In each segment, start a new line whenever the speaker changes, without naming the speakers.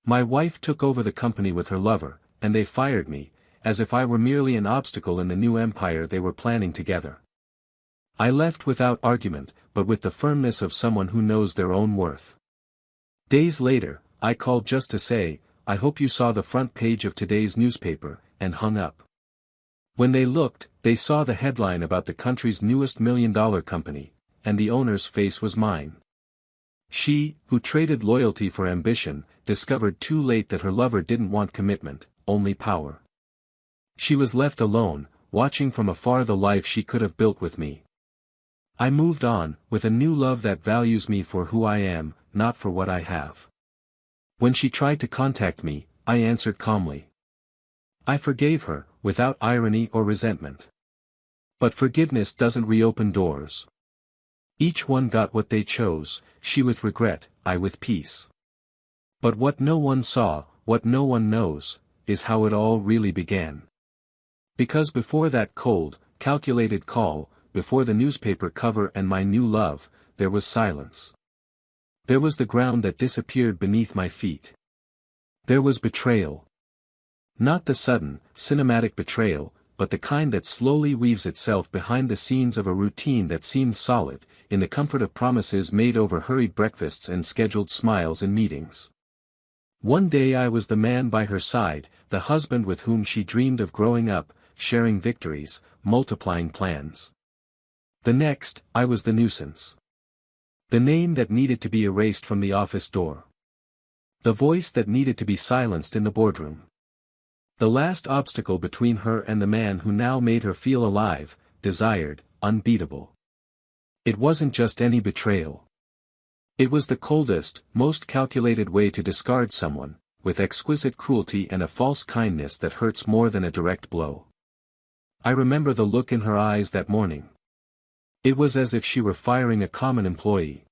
My wife took over the company with her lover, and they fired me, as if I were merely an obstacle in the new empire they were planning together. I left without argument, but with the firmness of someone who knows their own worth. Days later, I called just to say, "I hope you saw the front page of today's newspaper," and hung up. When they looked, they saw the headline about the country's newest million-dollar company, and the owner's face was mine. She, who traded loyalty for ambition, discovered too late that her lover didn't want commitment, only power. She was left alone, watching from afar the life she could have built with me. I moved on, with a new love that values me for who I am, not for what I have. When she tried to contact me, I answered calmly. I forgave her, without irony or resentment. But forgiveness doesn't reopen doors. Each one got what they chose, she with regret, I with peace. But what no one saw, what no one knows, is how it all really began. Because before that cold, calculated call, before the newspaper cover and my new love, there was silence. There was the ground that disappeared beneath my feet. There was betrayal. Not the sudden, cinematic betrayal, but the kind that slowly weaves itself behind the scenes of a routine that seemed solid, in the comfort of promises made over hurried breakfasts and scheduled smiles in meetings. One day I was the man by her side, the husband with whom she dreamed of growing up, sharing victories, multiplying plans. The next, I was the nuisance. The name that needed to be erased from the office door. The voice that needed to be silenced in the boardroom. The last obstacle between her and the man who now made her feel alive, desired, unbeatable. It wasn't just any betrayal. It was the coldest, most calculated way to discard someone, with exquisite cruelty and a false kindness that hurts more than a direct blow. I remember the look in her eyes that morning. It was as if she were firing a common employee.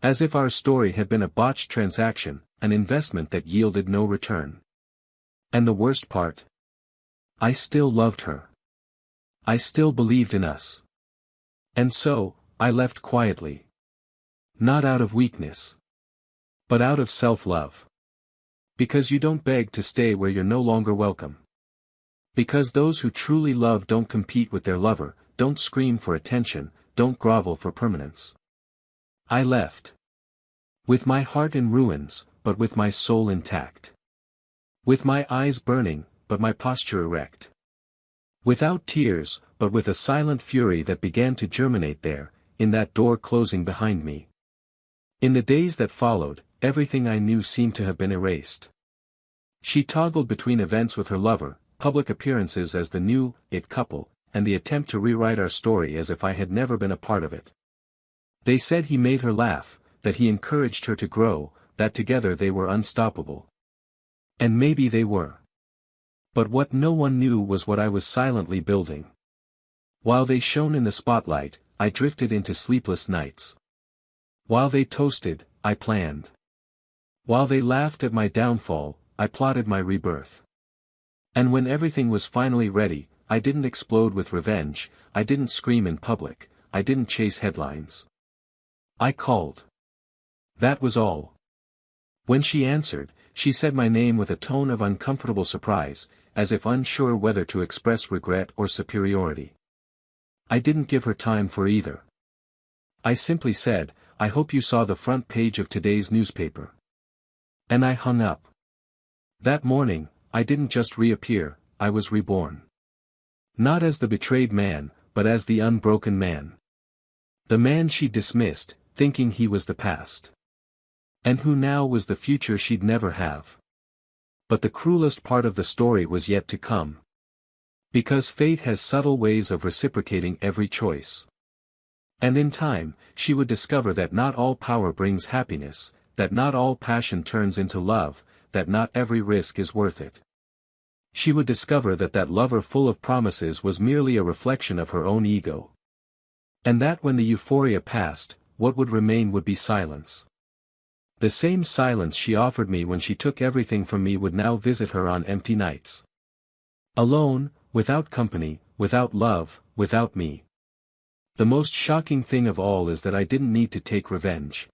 As if our story had been a botched transaction, an investment that yielded no return. And the worst part? I still loved her. I still believed in us. And so, I left quietly. Not out of weakness. But out of self-love. Because you don't beg to stay where you're no longer welcome. Because those who truly love don't compete with their lover, don't scream for attention, don't grovel for permanence. I left. With my heart in ruins, but with my soul intact. With my eyes burning, but my posture erect. Without tears, but with a silent fury that began to germinate there, in that door closing behind me. In the days that followed, everything I knew seemed to have been erased. She toggled between events with her lover, public appearances as the new, it couple, and the attempt to rewrite our story as if I had never been a part of it. They said he made her laugh, that he encouraged her to grow, that together they were unstoppable. And maybe they were. But what no one knew was what I was silently building. While they shone in the spotlight, I drifted into sleepless nights. While they toasted, I planned. While they laughed at my downfall, I plotted my rebirth. And when everything was finally ready, I didn't explode with revenge, I didn't scream in public, I didn't chase headlines. I called. That was all. When she answered, she said my name with a tone of uncomfortable surprise, as if unsure whether to express regret or superiority. I didn't give her time for either. I simply said, "I hope you saw the front page of today's newspaper." And I hung up. That morning, I didn't just reappear, I was reborn. Not as the betrayed man, but as the unbroken man. The man she dismissed, thinking he was the past. And who now was the future she'd never have. But the cruelest part of the story was yet to come. Because fate has subtle ways of reciprocating every choice. And in time, she would discover that not all power brings happiness, that not all passion turns into love, that not every risk is worth it. She would discover that that lover full of promises was merely a reflection of her own ego. And that when the euphoria passed, what would remain would be silence. The same silence she offered me when she took everything from me would now visit her on empty nights. Alone, without company, without love, without me. The most shocking thing of all is that I didn't need to take revenge.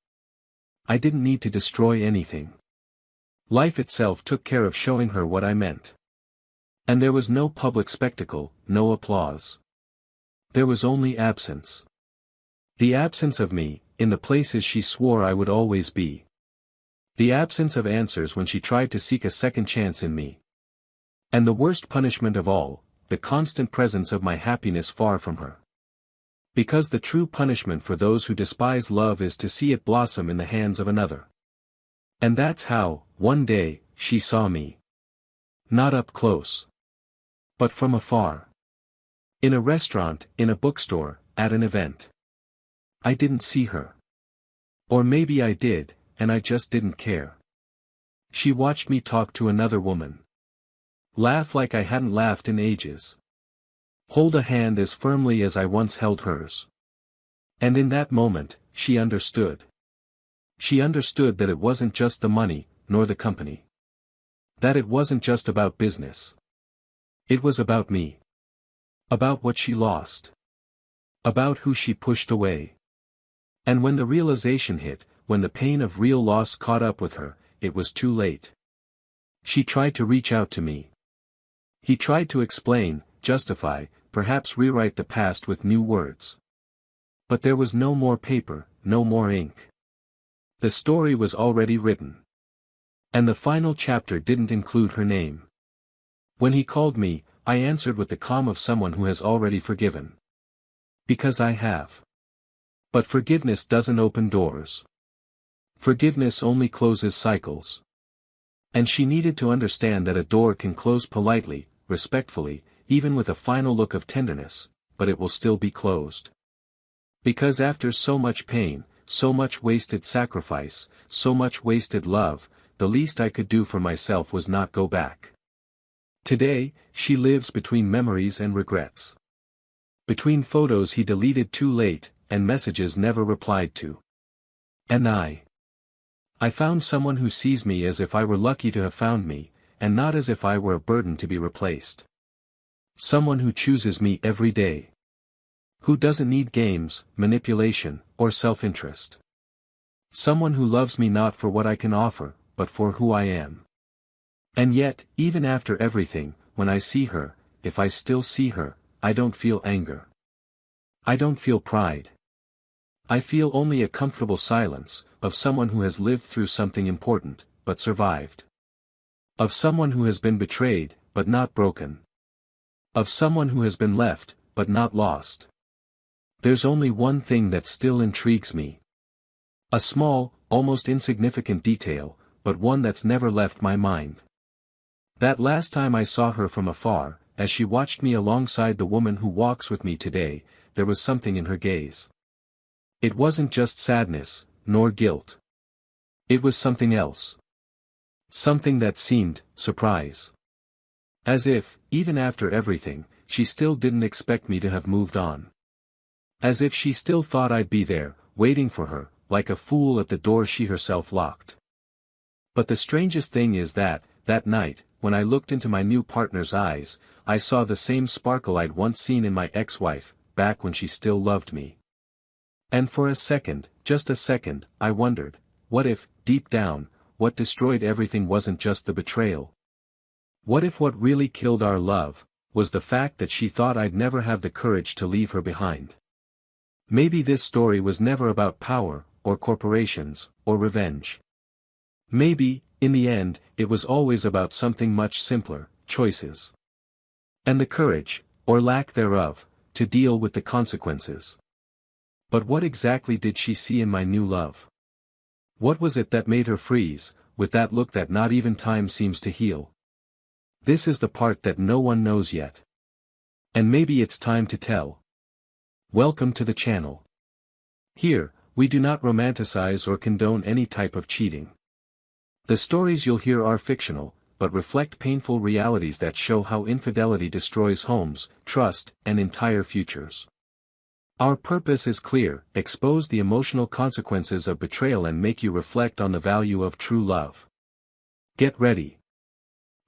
I didn't need to destroy anything. Life itself took care of showing her what I meant. And there was no public spectacle, no applause. There was only absence. The absence of me, in the places she swore I would always be. The absence of answers when she tried to seek a second chance in me. And the worst punishment of all, the constant presence of my happiness far from her. Because the true punishment for those who despise love is to see it blossom in the hands of another. And that's how, one day, she saw me. Not up close. But from afar. In a restaurant, in a bookstore, at an event. I didn't see her. Or maybe I did, and I just didn't care. She watched me talk to another woman. Laugh like I hadn't laughed in ages. Hold a hand as firmly as I once held hers. And in that moment, she understood. She understood that it wasn't just the money, nor the company. That it wasn't just about business. It was about me. About what she lost. About who she pushed away. And when the realization hit, when the pain of real loss caught up with her, it was too late. She tried to reach out to me. He tried to explain, justify, perhaps rewrite the past with new words. But there was no more paper, no more ink. The story was already written. And the final chapter didn't include her name. When he called me, I answered with the calm of someone who has already forgiven. Because I have. But forgiveness doesn't open doors. Forgiveness only closes cycles. And she needed to understand that a door can close politely, respectfully, even with a final look of tenderness, but it will still be closed. Because after so much pain, so much wasted sacrifice, so much wasted love, the least I could do for myself was not go back. Today, she lives between memories and regrets. Between photos he deleted too late, and messages never replied to. And I found someone who sees me as if I were lucky to have found me, and not as if I were a burden to be replaced. Someone who chooses me every day. Who doesn't need games, manipulation, or self-interest. Someone who loves me not for what I can offer, but for who I am. And yet, even after everything, when I see her, if I still see her, I don't feel anger. I don't feel pride. I feel only a comfortable silence, of someone who has lived through something important, but survived. Of someone who has been betrayed, but not broken. Of someone who has been left, but not lost. There's only one thing that still intrigues me. A small, almost insignificant detail, but one that's never left my mind. That last time I saw her from afar, as she watched me alongside the woman who walks with me today, there was something in her gaze. It wasn't just sadness, nor guilt. It was something else. Something that seemed, surprise. As if, even after everything, she still didn't expect me to have moved on. As if she still thought I'd be there, waiting for her, like a fool at the door she herself locked. But the strangest thing is that night, when I looked into my new partner's eyes, I saw the same sparkle I'd once seen in my ex-wife, back when she still loved me. And for a second, just a second, I wondered, what if, deep down, what destroyed everything wasn't just the betrayal? What if what really killed our love, was the fact that she thought I'd never have the courage to leave her behind? Maybe this story was never about power, or corporations, or revenge. Maybe, in the end, it was always about something much simpler, choices. And the courage, or lack thereof, to deal with the consequences. But what exactly did she see in my new love? What was it that made her freeze, with that look that not even time seems to heal? This is the part that no one knows yet. And maybe it's time to tell. Welcome to the channel. Here, we do not romanticize or condone any type of cheating. The stories you'll hear are fictional, but reflect painful realities that show how infidelity destroys homes, trust, and entire futures. Our purpose is clear: expose the emotional consequences of betrayal and make you reflect on the value of true love. Get ready.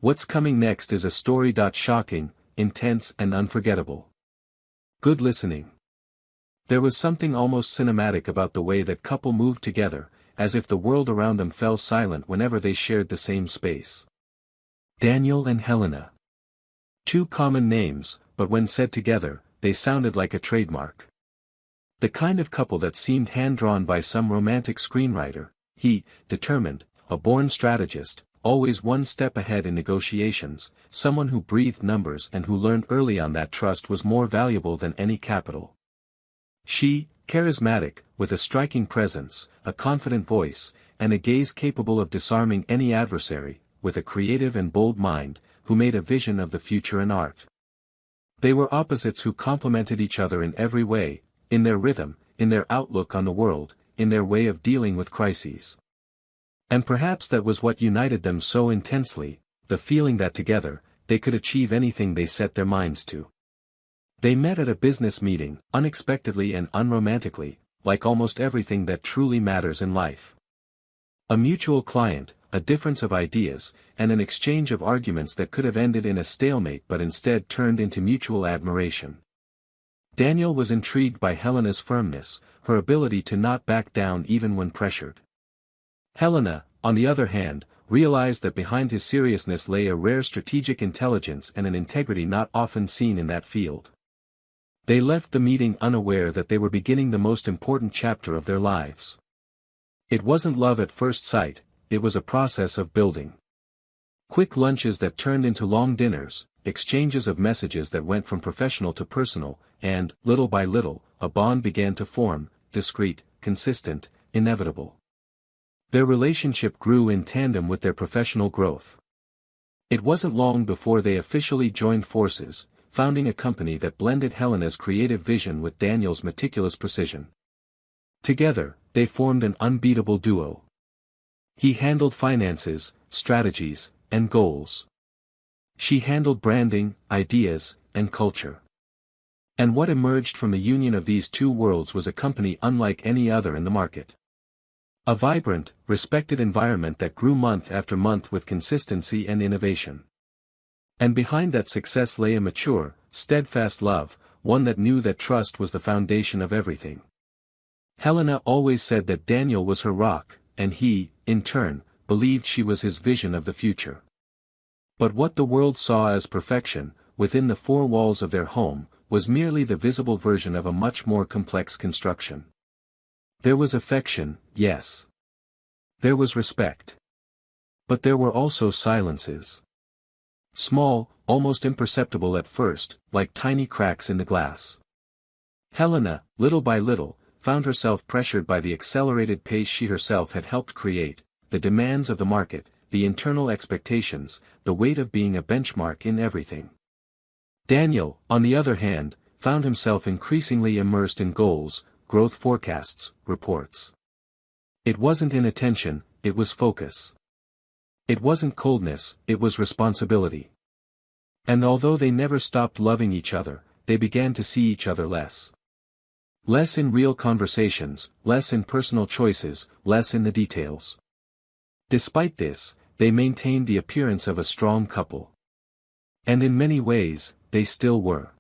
What's coming next is a story shocking, intense, and unforgettable. Good listening. There was something almost cinematic about the way that couple moved together, as if the world around them fell silent whenever they shared the same space. Daniel and Helena. Two common names, but when said together, they sounded like a trademark. The kind of couple that seemed hand-drawn by some romantic screenwriter. He, determined, a born strategist, always one step ahead in negotiations, someone who breathed numbers and who learned early on that trust was more valuable than any capital. She, charismatic, with a striking presence, a confident voice, and a gaze capable of disarming any adversary, with a creative and bold mind, who made a vision of the future in art. They were opposites who complemented each other in every way, in their rhythm, in their outlook on the world, in their way of dealing with crises. And perhaps that was what united them so intensely, the feeling that together, they could achieve anything they set their minds to. They met at a business meeting, unexpectedly and unromantically, like almost everything that truly matters in life. A mutual client, a difference of ideas, and an exchange of arguments that could have ended in a stalemate but instead turned into mutual admiration. Daniel was intrigued by Helena's firmness, her ability to not back down even when pressured. Helena, on the other hand, realized that behind his seriousness lay a rare strategic intelligence and an integrity not often seen in that field. They left the meeting unaware that they were beginning the most important chapter of their lives. It wasn't love at first sight, it was a process of building. Quick lunches that turned into long dinners, exchanges of messages that went from professional to personal, and, little by little, a bond began to form, discreet, consistent, inevitable. Their relationship grew in tandem with their professional growth. It wasn't long before they officially joined forces, founding a company that blended Helena's creative vision with Daniel's meticulous precision. Together, they formed an unbeatable duo. He handled finances, strategies, and goals. She handled branding, ideas, and culture. And what emerged from the union of these two worlds was a company unlike any other in the market. A vibrant, respected environment that grew month after month with consistency and innovation. And behind that success lay a mature, steadfast love, one that knew that trust was the foundation of everything. Helena always said that Daniel was her rock, and he, in turn, believed she was his vision of the future. But what the world saw as perfection, within the four walls of their home, was merely the visible version of a much more complex construction. There was affection, yes. There was respect. But there were also silences. Small, almost imperceptible at first, like tiny cracks in the glass. Helena, little by little, found herself pressured by the accelerated pace she herself had helped create, the demands of the market, the internal expectations, the weight of being a benchmark in everything. Daniel, on the other hand, found himself increasingly immersed in goals, growth forecasts, reports. It wasn't inattention, it was focus. It wasn't coldness, it was responsibility. And although they never stopped loving each other, they began to see each other less. Less in real conversations, less in personal choices, less in the details. Despite this, they maintained the appearance of a strong couple. And in many ways, they still were.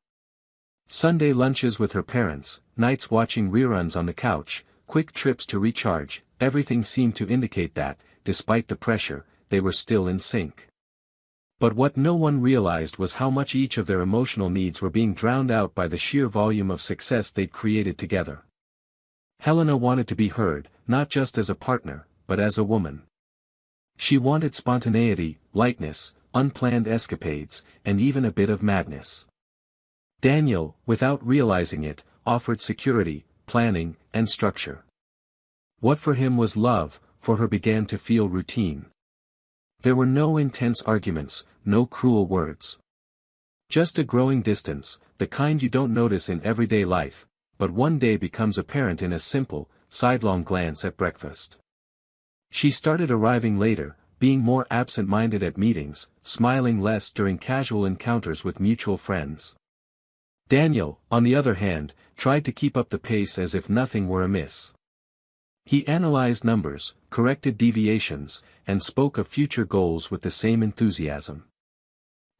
Sunday lunches with her parents, nights watching reruns on the couch, quick trips to recharge, everything seemed to indicate that, despite the pressure, they were still in sync. But what no one realized was how much each of their emotional needs were being drowned out by the sheer volume of success they'd created together. Helena wanted to be heard, not just as a partner, but as a woman. She wanted spontaneity, lightness, unplanned escapades, and even a bit of madness. Daniel, without realizing it, offered security, planning, and structure. What for him was love, for her began to feel routine. There were no intense arguments, no cruel words. Just a growing distance, the kind you don't notice in everyday life, but one day becomes apparent in a simple, sidelong glance at breakfast. She started arriving later, being more absent-minded at meetings, smiling less during casual encounters with mutual friends. Daniel, on the other hand, tried to keep up the pace as if nothing were amiss. He analyzed numbers, corrected deviations, and spoke of future goals with the same enthusiasm.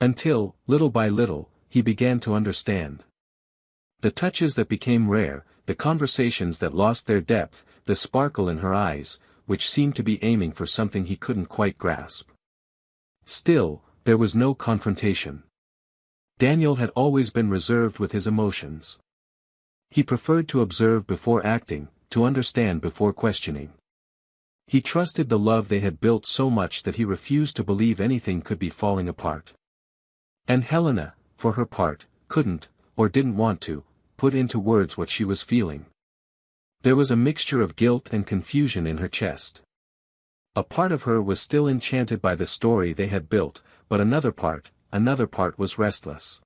Until, little by little, he began to understand. The touches that became rare, the conversations that lost their depth, the sparkle in her eyes, which seemed to be aiming for something he couldn't quite grasp. Still, there was no confrontation. Daniel had always been reserved with his emotions. He preferred to observe before acting, to understand before questioning. He trusted the love they had built so much that he refused to believe anything could be falling apart. And Helena, for her part, couldn't, or didn't want to, put into words what she was feeling. There was a mixture of guilt and confusion in her chest. A part of her was still enchanted by the story they had built, but another part was restless.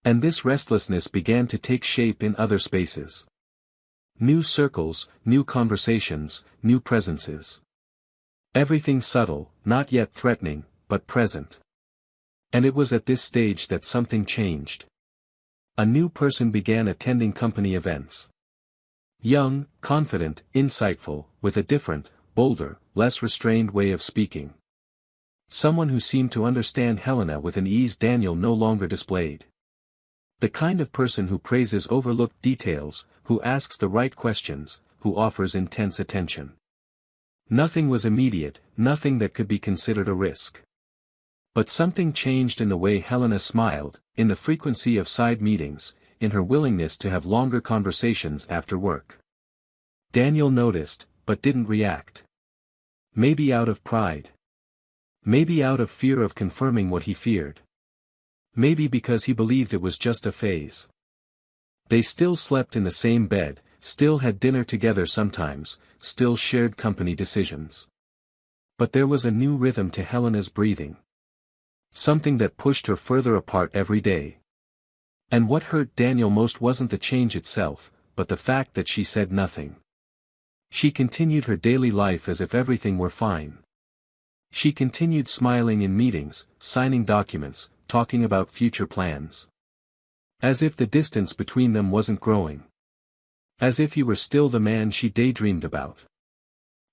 And this restlessness began to take shape in other spaces. New circles, new conversations, new presences. Everything subtle, not yet threatening, but present. And it was at this stage that something changed. A new person began attending company events. Young, confident, insightful, with a different, bolder, less restrained way of speaking. Someone who seemed to understand Helena with an ease Daniel no longer displayed. The kind of person who praises overlooked details, who asks the right questions, who offers intense attention. Nothing was immediate, nothing that could be considered a risk. But something changed in the way Helena smiled, in the frequency of side meetings, in her willingness to have longer conversations after work. Daniel noticed, but didn't react. Maybe out of pride. Maybe out of fear of confirming what he feared. Maybe because he believed it was just a phase. They still slept in the same bed, still had dinner together sometimes, still shared company decisions. But there was a new rhythm to Helena's breathing. Something that pushed her further apart every day. And what hurt Daniel most wasn't the change itself, but the fact that she said nothing. She continued her daily life as if everything were fine. She continued smiling in meetings, signing documents, talking about future plans. As if the distance between them wasn't growing. As if he were still the man she daydreamed about.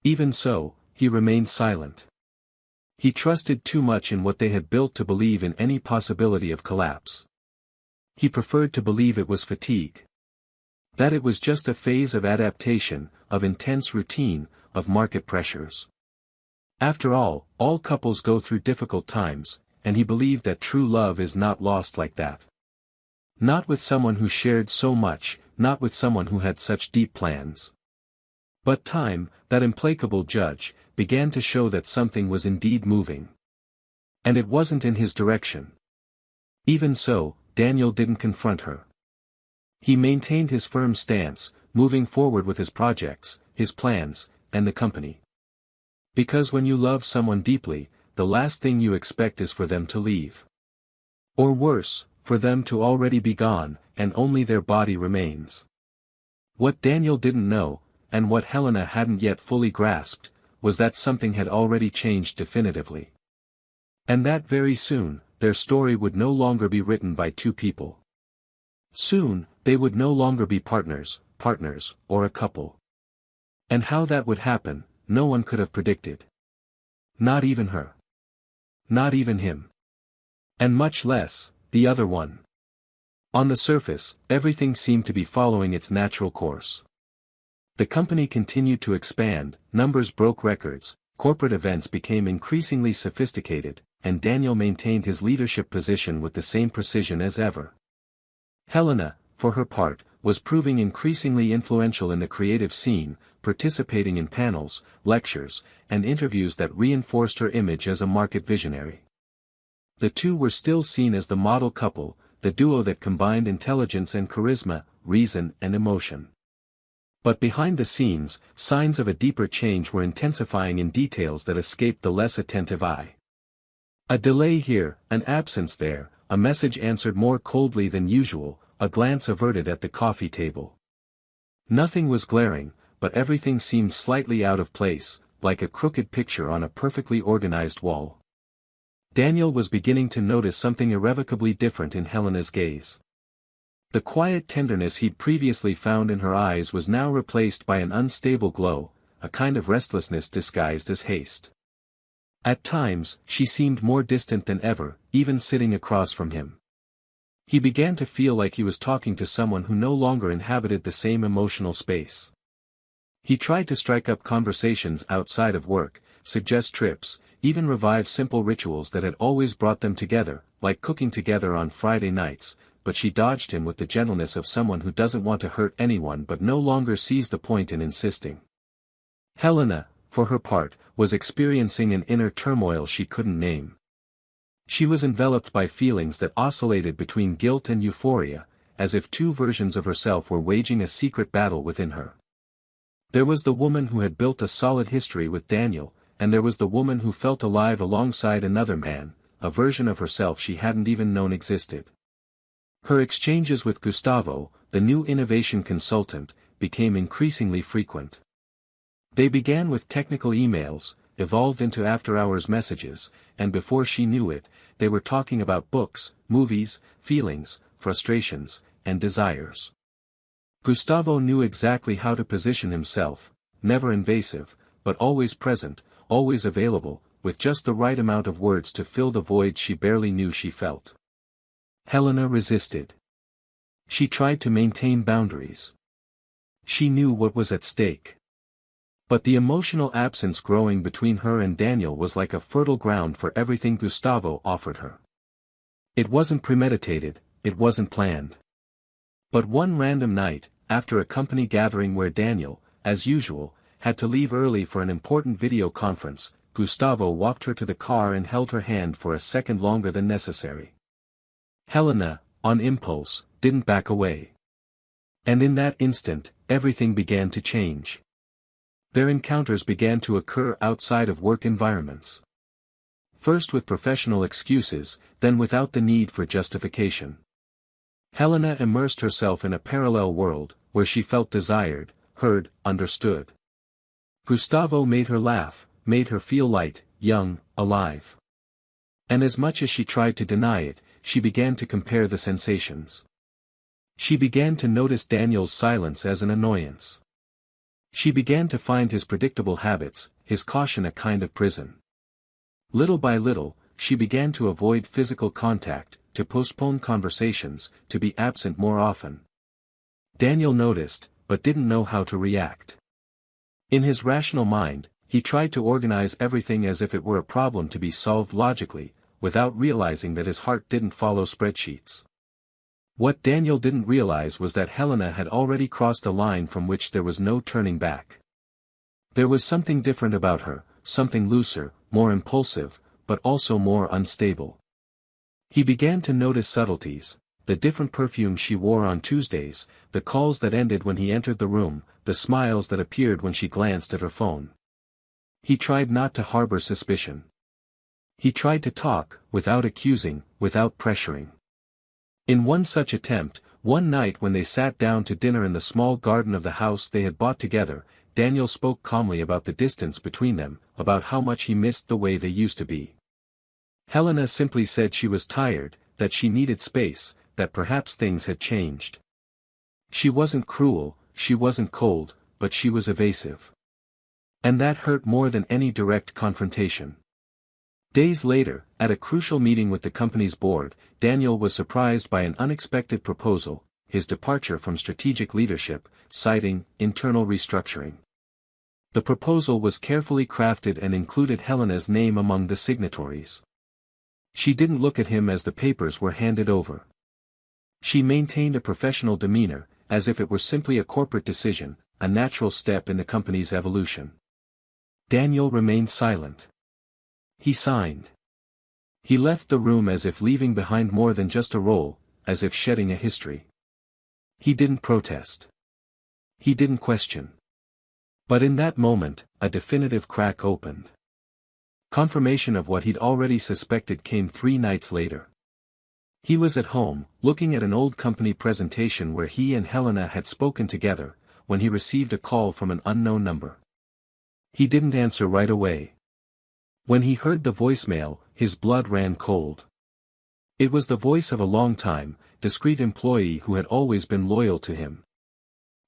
Even so, he remained silent. He trusted too much in what they had built to believe in any possibility of collapse. He preferred to believe it was fatigue. That it was just a phase of adaptation, of intense routine, of market pressures. After all couples go through difficult times, and he believed that true love is not lost like that. Not with someone who shared so much, not with someone who had such deep plans. But time, that implacable judge, began to show that something was indeed moving. And it wasn't in his direction. Even so, Daniel didn't confront her. He maintained his firm stance, moving forward with his projects, his plans, and the company. Because when you love someone deeply, the last thing you expect is for them to leave. Or worse, for them to already be gone, and only their body remains. What Daniel didn't know, and what Helena hadn't yet fully grasped, was that something had already changed definitively. And that very soon, their story would no longer be written by two people. Soon, they would no longer be partners, or a couple. And how that would happen, no one could have predicted. Not even her. Not even him. And much less, the other one. On the surface, everything seemed to be following its natural course. The company continued to expand, numbers broke records, corporate events became increasingly sophisticated, and Daniel maintained his leadership position with the same precision as ever. Helena, for her part, was proving increasingly influential in the creative scene, participating in panels, lectures, and interviews that reinforced her image as a market visionary. The two were still seen as the model couple, the duo that combined intelligence and charisma, reason and emotion. But behind the scenes, signs of a deeper change were intensifying in details that escaped the less attentive eye. A delay here, an absence there, a message answered more coldly than usual, a glance averted at the coffee table. Nothing was glaring, but everything seemed slightly out of place, like a crooked picture on a perfectly organized wall. Daniel was beginning to notice something irrevocably different in Helena's gaze. The quiet tenderness he'd previously found in her eyes was now replaced by an unstable glow, a kind of restlessness disguised as haste. At times, she seemed more distant than ever, even sitting across from him. He began to feel like he was talking to someone who no longer inhabited the same emotional space. He tried to strike up conversations outside of work, suggest trips, even revive simple rituals that had always brought them together, like cooking together on Friday nights, but she dodged him with the gentleness of someone who doesn't want to hurt anyone but no longer sees the point in insisting. Helena, for her part, was experiencing an inner turmoil she couldn't name. She was enveloped by feelings that oscillated between guilt and euphoria, as if two versions of herself were waging a secret battle within her. There was the woman who had built a solid history with Daniel, and there was the woman who felt alive alongside another man, a version of herself she hadn't even known existed. Her exchanges with Gustavo, the new innovation consultant, became increasingly frequent. They began with technical emails, evolved into after-hours messages, and before she knew it, they were talking about books, movies, feelings, frustrations, and desires. Gustavo knew exactly how to position himself, never invasive, but always present, always available, with just the right amount of words to fill the void she barely knew she felt. Helena resisted. She tried to maintain boundaries. She knew what was at stake. But the emotional absence growing between her and Daniel was like a fertile ground for everything Gustavo offered her. It wasn't premeditated, it wasn't planned. But one random night, after a company gathering where Daniel, as usual, had to leave early for an important video conference, Gustavo walked her to the car and held her hand for a second longer than necessary. Helena, on impulse, didn't back away. And in that instant, everything began to change. Their encounters began to occur outside of work environments. First with professional excuses, then without the need for justification. Helena immersed herself in a parallel world, where she felt desired, heard, understood. Gustavo made her laugh, made her feel light, young, alive. And as much as she tried to deny it, she began to compare the sensations. She began to notice Daniel's silence as an annoyance. She began to find his predictable habits, his caution a kind of prison. Little by little, she began to avoid physical contact, to postpone conversations, to be absent more often. Daniel noticed, but didn't know how to react. In his rational mind, he tried to organize everything as if it were a problem to be solved logically, without realizing that his heart didn't follow spreadsheets. What Daniel didn't realize was that Helena had already crossed a line from which there was no turning back. There was something different about her, something looser, more impulsive, but also more unstable. He began to notice subtleties, the different perfume she wore on Tuesdays, the calls that ended when he entered the room, the smiles that appeared when she glanced at her phone. He tried not to harbor suspicion. He tried to talk, without accusing, without pressuring. In one such attempt, one night when they sat down to dinner in the small garden of the house they had bought together, Daniel spoke calmly about the distance between them, about how much he missed the way they used to be. Helena simply said she was tired, that she needed space, that perhaps things had changed. She wasn't cruel, she wasn't cold, but she was evasive. And that hurt more than any direct confrontation. Days later, at a crucial meeting with the company's board, Daniel was surprised by an unexpected proposal, his departure from strategic leadership, citing internal restructuring. The proposal was carefully crafted and included Helena's name among the signatories. She didn't look at him as the papers were handed over. She maintained a professional demeanor, as if it were simply a corporate decision, a natural step in the company's evolution. Daniel remained silent. He signed. He left the room as if leaving behind more than just a role, as if shedding a history. He didn't protest. He didn't question. But in that moment, a definitive crack opened. Confirmation of what he'd already suspected came 3 nights later. He was at home, looking at an old company presentation where he and Helena had spoken together, when he received a call from an unknown number. He didn't answer right away. When he heard the voicemail, his blood ran cold. It was the voice of a long-time, discreet employee who had always been loyal to him.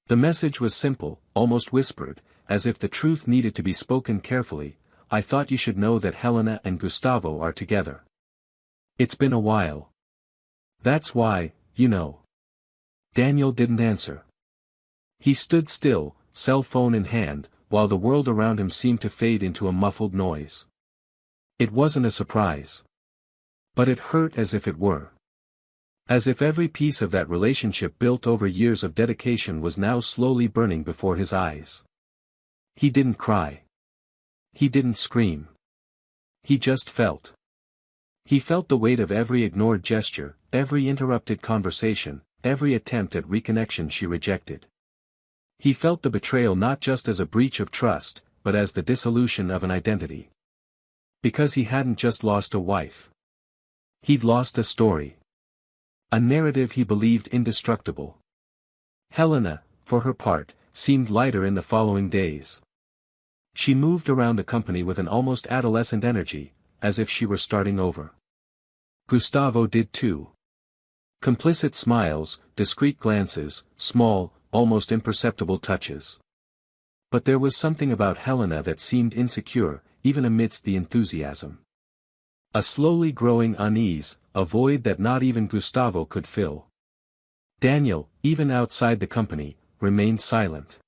The message was simple, almost whispered, as if the truth needed to be spoken carefully. "I thought you should know that Helena and Gustavo are together. It's been a while. That's why, you know." Daniel didn't answer. He stood still, cell phone in hand, while the world around him seemed to fade into a muffled noise. It wasn't a surprise. But it hurt as if it were. As if every piece of that relationship built over years of dedication was now slowly burning before his eyes. He didn't cry. He didn't scream. He just felt. He felt the weight of every ignored gesture, every interrupted conversation, every attempt at reconnection she rejected. He felt the betrayal not just as a breach of trust, but as the dissolution of an identity. Because he hadn't just lost a wife. He'd lost a story. A narrative he believed indestructible. Helena, for her part, seemed lighter in the following days. She moved around the company with an almost adolescent energy, as if she were starting over. Gustavo did too. Complicit smiles, discreet glances, small, almost imperceptible touches. But there was something about Helena that seemed insecure, even amidst the enthusiasm. A slowly growing unease, a void that not even Gustavo could fill. Daniel, even outside the company, remained silent.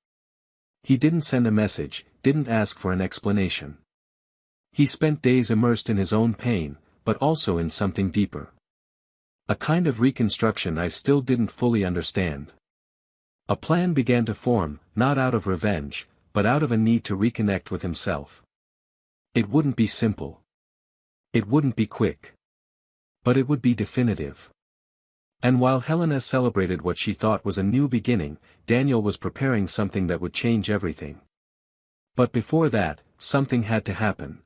He didn't send a message, didn't ask for an explanation. He spent days immersed in his own pain, but also in something deeper. A kind of reconstruction I still didn't fully understand. A plan began to form, not out of revenge, but out of a need to reconnect with himself. It wouldn't be simple. It wouldn't be quick. But it would be definitive. And while Helena celebrated what she thought was a new beginning, Daniel was preparing something that would change everything. But before that, something had to happen.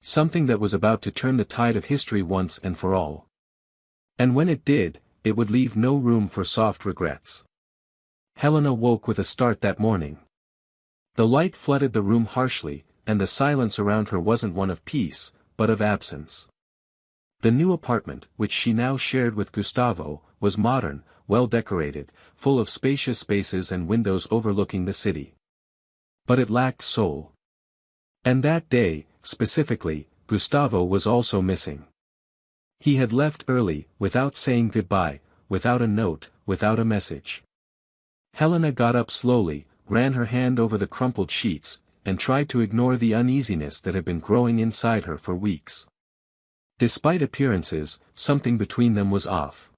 Something that was about to turn the tide of history once and for all. And when it did, it would leave no room for soft regrets. Helena woke with a start that morning. The light flooded the room harshly, and the silence around her wasn't one of peace, but of absence. The new apartment, which she now shared with Gustavo, was modern, well decorated, full of spacious spaces and windows overlooking the city. But it lacked soul. And that day, specifically, Gustavo was also missing. He had left early, without saying goodbye, without a note, without a message. Helena got up slowly, ran her hand over the crumpled sheets, and tried to ignore the uneasiness that had been growing inside her for weeks. Despite appearances, something between them was off.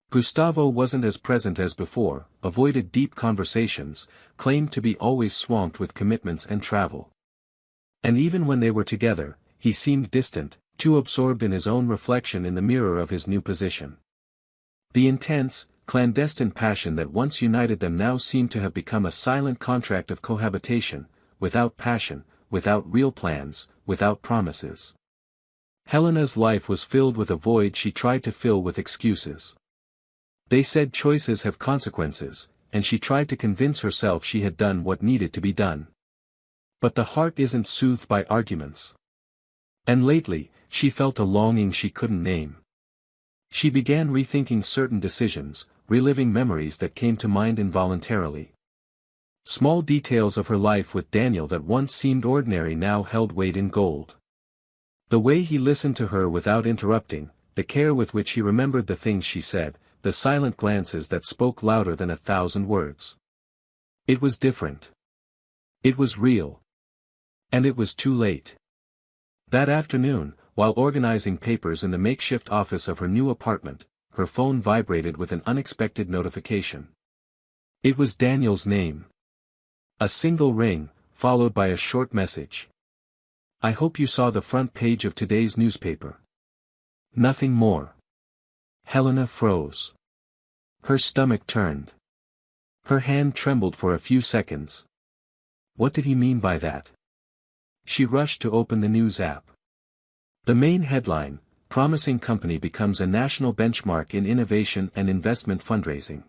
Gustavo wasn't as present as before, avoided deep conversations, claimed to be always swamped with commitments and travel. And even when they were together, he seemed distant, too absorbed in his own reflection in the mirror of his new position. The intense, clandestine passion that once united them now seemed to have become a silent contract of cohabitation, without passion, without real plans, without promises. Helena's life was filled with a void she tried to fill with excuses. They said choices have consequences, and she tried to convince herself she had done what needed to be done. But the heart isn't soothed by arguments. And lately, she felt a longing she couldn't name. She began rethinking certain decisions, reliving memories that came to mind involuntarily. Small details of her life with Daniel that once seemed ordinary now held weight in gold. The way he listened to her without interrupting, the care with which he remembered the things she said, the silent glances that spoke louder than 1,000 words. It was different. It was real. And it was too late. That afternoon, while organizing papers in the makeshift office of her new apartment, her phone vibrated with an unexpected notification. It was Daniel's name. A single ring, followed by a short message. I hope you saw the front page of today's newspaper. Nothing more. Helena froze. Her stomach turned. Her hand trembled for a few seconds. What did he mean by that? She rushed to open the news app. The main headline, Promising Company Becomes a National Benchmark in Innovation and Investment Fundraising.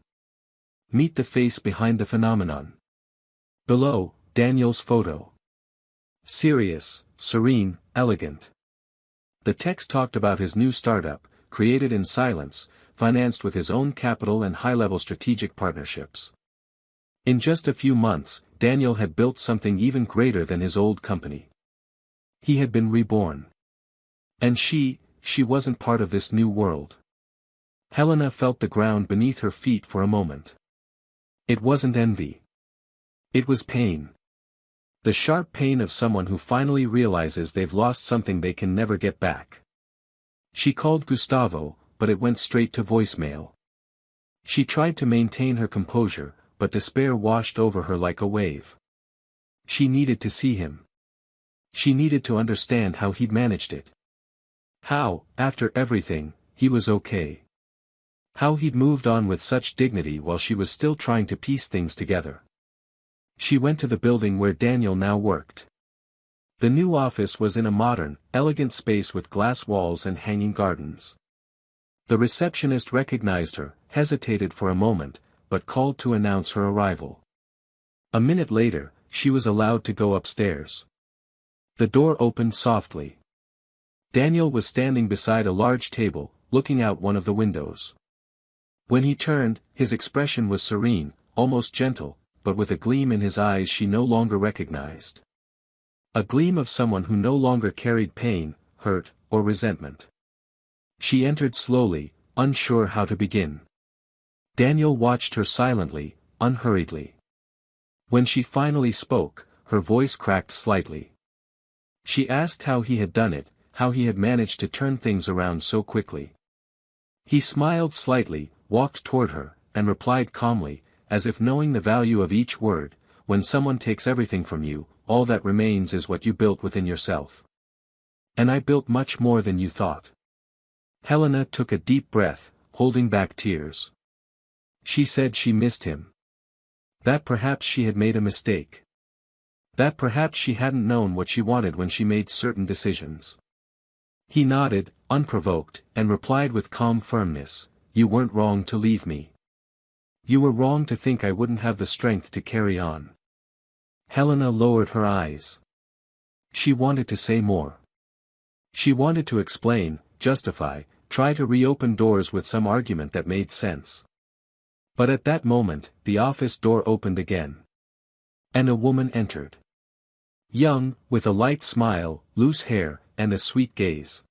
Meet the face behind the phenomenon. Below, Daniel's photo. Serious, serene, elegant. The text talked about his new startup, created in silence, financed with his own capital and high-level strategic partnerships. In just a few months, Daniel had built something even greater than his old company. He had been reborn. And she wasn't part of this new world. Helena felt the ground beneath her feet for a moment. It wasn't envy. It was pain. The sharp pain of someone who finally realizes they've lost something they can never get back. She called Gustavo, but it went straight to voicemail. She tried to maintain her composure, but despair washed over her like a wave. She needed to see him. She needed to understand how he'd managed it. How, after everything, he was okay. How he'd moved on with such dignity while she was still trying to piece things together. She went to the building where Daniel now worked. The new office was in a modern, elegant space with glass walls and hanging gardens. The receptionist recognized her, hesitated for a moment, but called to announce her arrival. A minute later, she was allowed to go upstairs. The door opened softly. Daniel was standing beside a large table, looking out one of the windows. When he turned, his expression was serene, almost gentle, but with a gleam in his eyes she no longer recognized. A gleam of someone who no longer carried pain, hurt, or resentment. She entered slowly, unsure how to begin. Daniel watched her silently, unhurriedly. When she finally spoke, her voice cracked slightly. She asked how he had done it, how he had managed to turn things around so quickly. He smiled slightly, walked toward her, and replied calmly, as if knowing the value of each word, when someone takes everything from you, all that remains is what you built within yourself. And I built much more than you thought. Helena took a deep breath, holding back tears. She said she missed him. That perhaps she had made a mistake. That perhaps she hadn't known what she wanted when she made certain decisions. He nodded, unprovoked, and replied with calm firmness, "You weren't wrong to leave me. You were wrong to think I wouldn't have the strength to carry on." Helena lowered her eyes. She wanted to say more. She wanted to explain, justify, try to reopen doors with some argument that made sense. But at that moment, the office door opened again. And a woman entered. Young, with a light smile, loose hair, and a sweet gaze.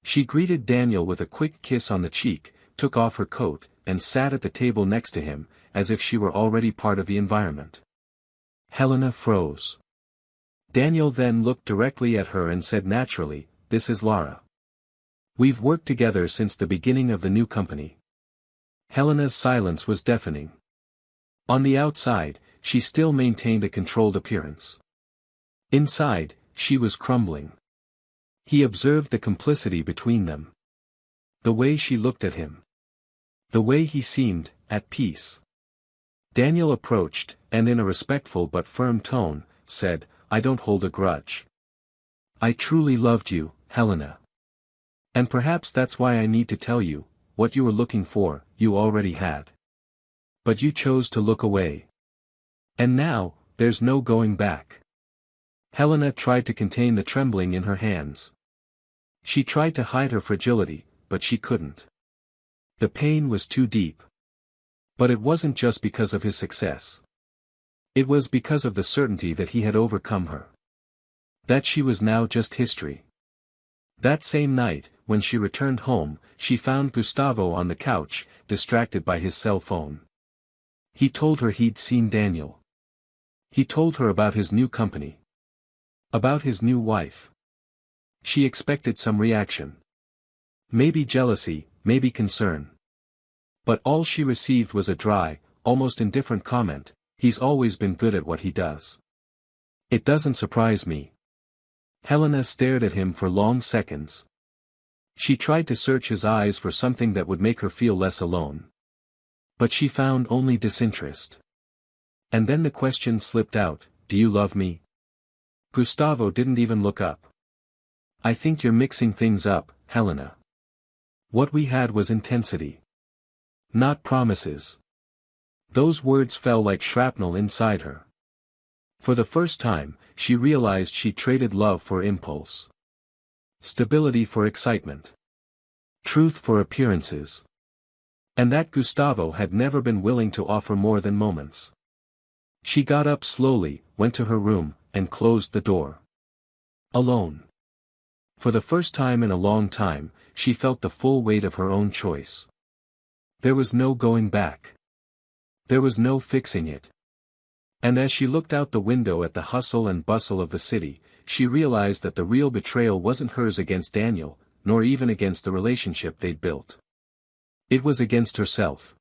She greeted Daniel with a quick kiss on the cheek, took off her coat, and sat at the table next to him, as if she were already part of the environment. Helena froze. Daniel then looked directly at her and said naturally, "This is Lara. We've worked together since the beginning of the new company." Helena's silence was deafening. On the outside, she still maintained a controlled appearance. Inside, she was crumbling. He observed the complicity between them. The way she looked at him. The way he seemed, at peace. Daniel approached, and in a respectful but firm tone, said, "I don't hold a grudge. I truly loved you, Helena. And perhaps that's why I need to tell you, what you were looking for, you already had. But you chose to look away. And now, there's no going back." Helena tried to contain the trembling in her hands. She tried to hide her fragility, but she couldn't. The pain was too deep. But it wasn't just because of his success. It was because of the certainty that he had overcome her. That she was now just history. That same night, when she returned home, she found Gustavo on the couch, distracted by his cell phone. He told her he'd seen Daniel. He told her about his new company. About his new wife. She expected some reaction. Maybe jealousy, maybe concern. But all she received was a dry, almost indifferent comment, "He's always been good at what he does. It doesn't surprise me." Helena stared at him for long seconds. She tried to search his eyes for something that would make her feel less alone. But she found only disinterest. And then the question slipped out, "Do you love me?" Gustavo didn't even look up. "I think you're mixing things up, Helena. What we had was intensity. Not promises." Those words fell like shrapnel inside her. For the first time, she realized she traded love for impulse. Stability for excitement. Truth for appearances. And that Gustavo had never been willing to offer more than moments. She got up slowly, went to her room, and closed the door. Alone. For the first time in a long time, she felt the full weight of her own choice. There was no going back. There was no fixing it. And as she looked out the window at the hustle and bustle of the city, she realized that the real betrayal wasn't hers against Daniel, nor even against the relationship they'd built. It was against herself.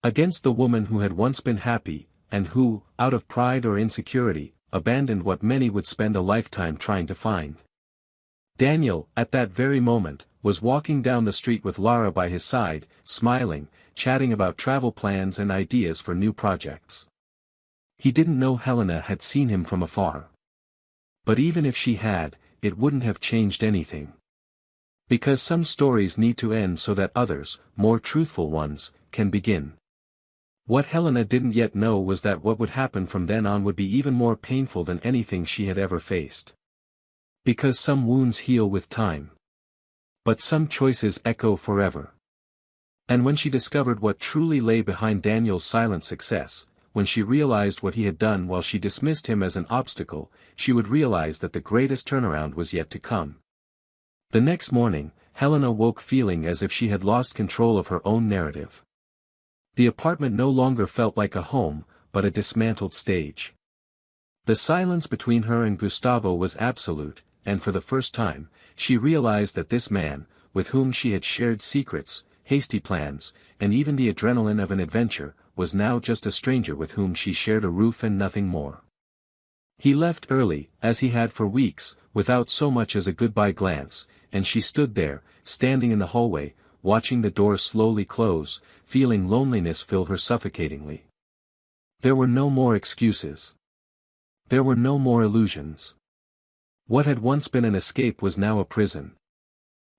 Against the woman who had once been happy, and who, out of pride or insecurity, abandoned what many would spend a lifetime trying to find. Daniel, at that very moment, was walking down the street with Lara by his side, smiling, chatting about travel plans and ideas for new projects. He didn't know Helena had seen him from afar. But even if she had, it wouldn't have changed anything. Because some stories need to end so that others, more truthful ones, can begin. What Helena didn't yet know was that what would happen from then on would be even more painful than anything she had ever faced. Because some wounds heal with time. But some choices echo forever. And when she discovered what truly lay behind Daniel's silent success, when she realized what he had done while she dismissed him as an obstacle, she would realize that the greatest turnaround was yet to come. The next morning, Helena woke feeling as if she had lost control of her own narrative. The apartment no longer felt like a home, but a dismantled stage. The silence between her and Gustavo was absolute, and for the first time, she realized that this man, with whom she had shared secrets, hasty plans, and even the adrenaline of an adventure, was now just a stranger with whom she shared a roof and nothing more. He left early, as he had for weeks, without so much as a goodbye glance, and she stood there, standing in the hallway, watching the door slowly close, feeling loneliness fill her suffocatingly. There were no more excuses. There were no more illusions. What had once been an escape was now a prison.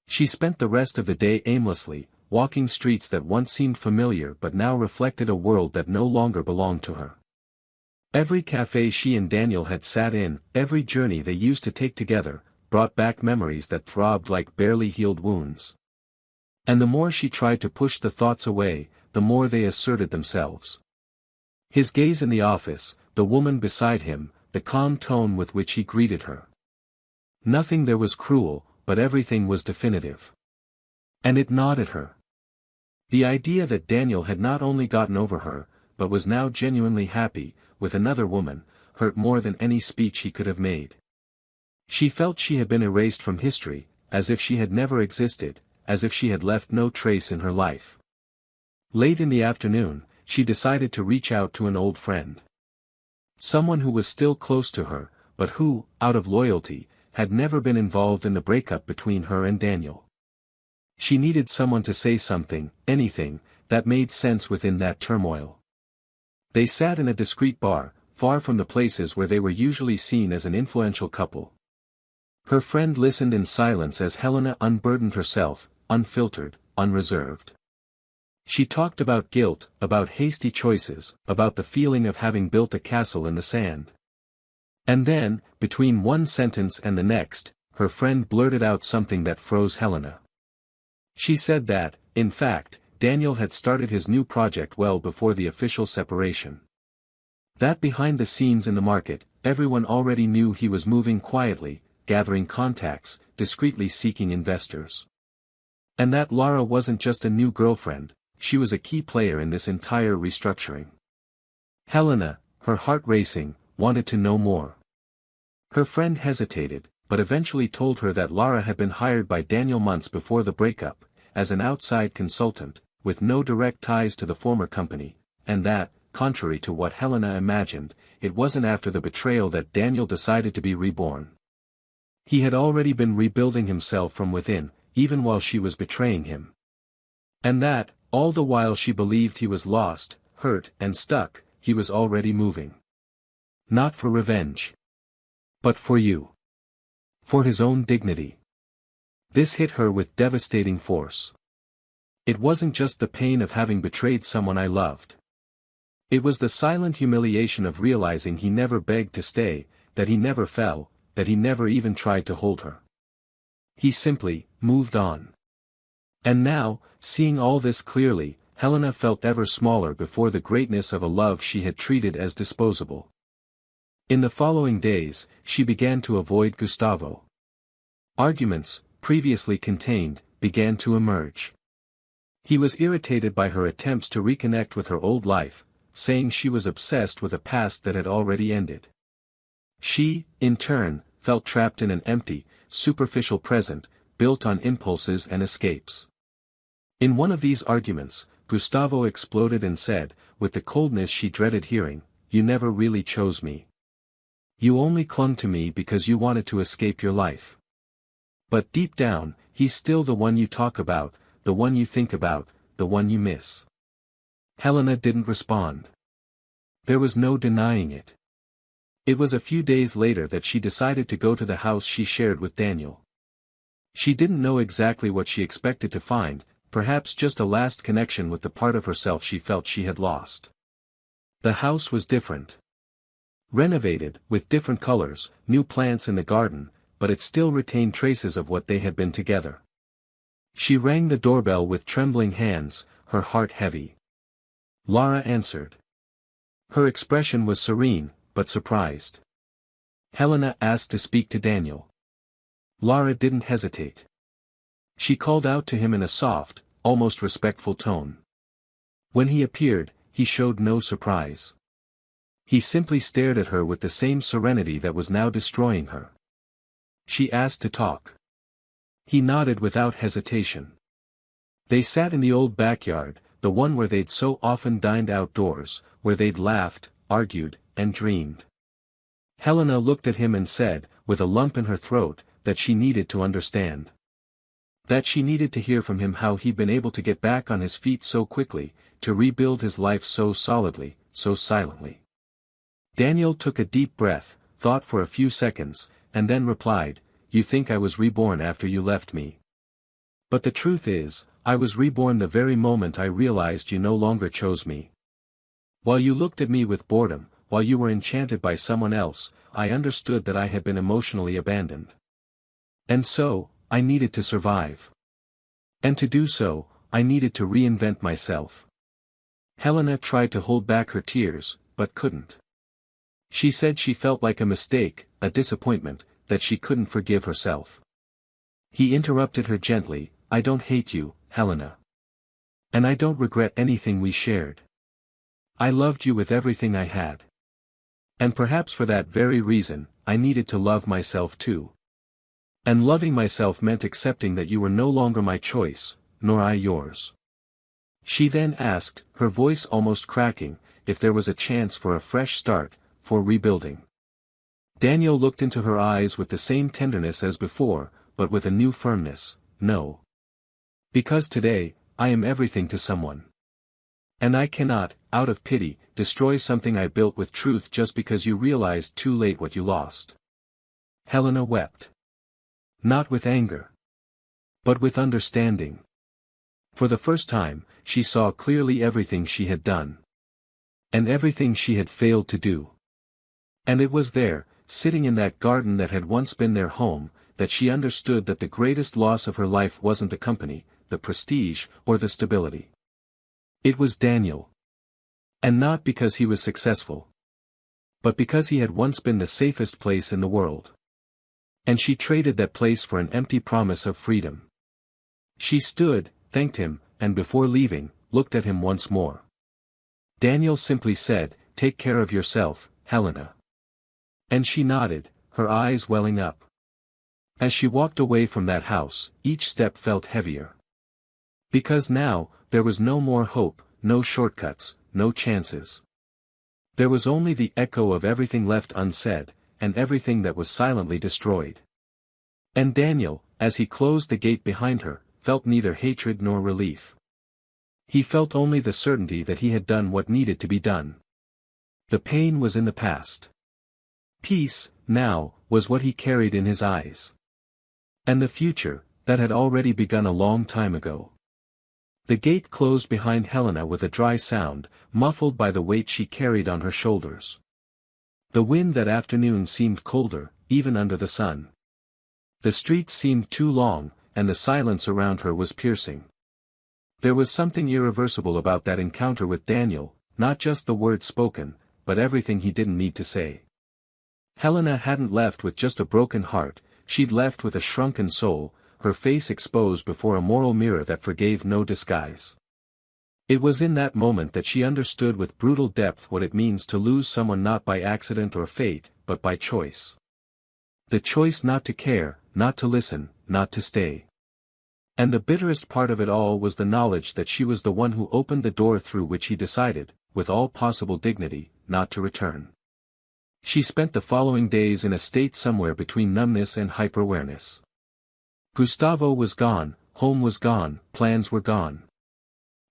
She spent the rest of the day aimlessly, walking streets that once seemed familiar but now reflected a world that no longer belonged to her. Every cafe she and Daniel had sat in, every journey they used to take together, brought back memories that throbbed like barely healed wounds. And the more she tried to push the thoughts away, the more they asserted themselves. His gaze in the office, the woman beside him, the calm tone with which he greeted her. Nothing there was cruel, but everything was definitive. And it gnawed at her. The idea that Daniel had not only gotten over her, but was now genuinely happy, with another woman, hurt more than any speech he could have made. She felt she had been erased from history, as if she had never existed, as if she had left no trace in her life. Late in the afternoon, she decided to reach out to an old friend. Someone who was still close to her, but who, out of loyalty, had never been involved in the breakup between her and Daniel. She needed someone to say something, anything, that made sense within that turmoil. They sat in a discreet bar, far from the places where they were usually seen as an influential couple. Her friend listened in silence as Helena unburdened herself, unfiltered, unreserved. She talked about guilt, about hasty choices, about the feeling of having built a castle in the sand. And then, between one sentence and the next, her friend blurted out something that froze Helena. She said that, in fact, Daniel had started his new project well before the official separation. That behind the scenes in the market, everyone already knew he was moving quietly, gathering contacts, discreetly seeking investors. And that Lara wasn't just a new girlfriend, she was a key player in this entire restructuring. Helena, her heart racing, wanted to know more. Her friend hesitated, but eventually told her that Lara had been hired by Daniel months before the breakup, as an outside consultant, with no direct ties to the former company, and that, contrary to what Helena imagined, it wasn't after the betrayal that Daniel decided to be reborn. He had already been rebuilding himself from within, even while she was betraying him. And that, all the while she believed he was lost, hurt, and stuck, he was already moving. Not for revenge. But for you. For his own dignity. This hit her with devastating force. It wasn't just the pain of having betrayed someone I loved. It was the silent humiliation of realizing he never begged to stay, that he never fell, that he never even tried to hold her. He simply moved on. And now, seeing all this clearly, Helena felt ever smaller before the greatness of a love she had treated as disposable. In the following days, she began to avoid Gustavo. Arguments, previously contained, began to emerge. He was irritated by her attempts to reconnect with her old life, saying she was obsessed with a past that had already ended. She, in turn, felt trapped in an empty, superficial present, built on impulses and escapes. In one of these arguments, Gustavo exploded and said, with the coldness she dreaded hearing, "You never really chose me. You only clung to me because you wanted to escape your life. But deep down, he's still the one you talk about, the one you think about, the one you miss." Helena didn't respond. There was no denying it. It was a few days later that she decided to go to the house she shared with Daniel. She didn't know exactly what she expected to find, perhaps just a last connection with the part of herself she felt she had lost. The house was different. Renovated, with different colors, new plants in the garden, but it still retained traces of what they had been together. She rang the doorbell with trembling hands, her heart heavy. Lara answered. Her expression was serene, but surprised. Helena asked to speak to Daniel. Lara didn't hesitate. She called out to him in a soft, almost respectful tone. When he appeared, he showed no surprise. He simply stared at her with the same serenity that was now destroying her. She asked to talk. He nodded without hesitation. They sat in the old backyard, the one where they'd so often dined outdoors, where they'd laughed, argued, and dreamed. Helena looked at him and said, with a lump in her throat, that she needed to understand. That she needed to hear from him how he'd been able to get back on his feet so quickly, to rebuild his life so solidly, so silently. Daniel took a deep breath, thought for a few seconds, and then replied, "You think I was reborn after you left me. But the truth is, I was reborn the very moment I realized you no longer chose me. While you looked at me with boredom, while you were enchanted by someone else, I understood that I had been emotionally abandoned. And so, I needed to survive. And to do so, I needed to reinvent myself." Helena tried to hold back her tears, but couldn't. She said she felt like a mistake, a disappointment, that she couldn't forgive herself. He interrupted her gently, "I don't hate you, Helena. And I don't regret anything we shared. I loved you with everything I had. And perhaps for that very reason, I needed to love myself too. And loving myself meant accepting that you were no longer my choice, nor I yours." She then asked, her voice almost cracking, if there was a chance for a fresh start, for rebuilding. Daniel looked into her eyes with the same tenderness as before, but with a new firmness, "No. Because today, I am everything to someone. And I cannot, out of pity, destroy something I built with truth just because you realized too late what you lost." Helena wept. Not with anger, but with understanding. For the first time, she saw clearly everything she had done. And everything she had failed to do. And it was there, sitting in that garden that had once been their home, that she understood that the greatest loss of her life wasn't the company, the prestige, or the stability. It was Daniel. And not because he was successful. But because he had once been the safest place in the world. And she traded that place for an empty promise of freedom. She stood, thanked him, and before leaving, looked at him once more. Daniel simply said, "Take care of yourself, Helena." And she nodded, her eyes welling up. As she walked away from that house, each step felt heavier. Because now, there was no more hope, no shortcuts, no chances. There was only the echo of everything left unsaid, and everything that was silently destroyed. And Daniel, as he closed the gate behind her, felt neither hatred nor relief. He felt only the certainty that he had done what needed to be done. The pain was in the past. Peace, now, was what he carried in his eyes. And the future, that had already begun a long time ago. The gate closed behind Helena with a dry sound, muffled by the weight she carried on her shoulders. The wind that afternoon seemed colder, even under the sun. The streets seemed too long, and the silence around her was piercing. There was something irreversible about that encounter with Daniel, not just the words spoken, but everything he didn't need to say. Helena hadn't left with just a broken heart, she'd left with a shrunken soul, her face exposed before a moral mirror that forgave no disguise. It was in that moment that she understood with brutal depth what it means to lose someone not by accident or fate, but by choice. The choice not to care, not to listen, not to stay. And the bitterest part of it all was the knowledge that she was the one who opened the door through which he decided, with all possible dignity, not to return. She spent the following days in a state somewhere between numbness and hyper-awareness. Gustavo was gone, home was gone, plans were gone.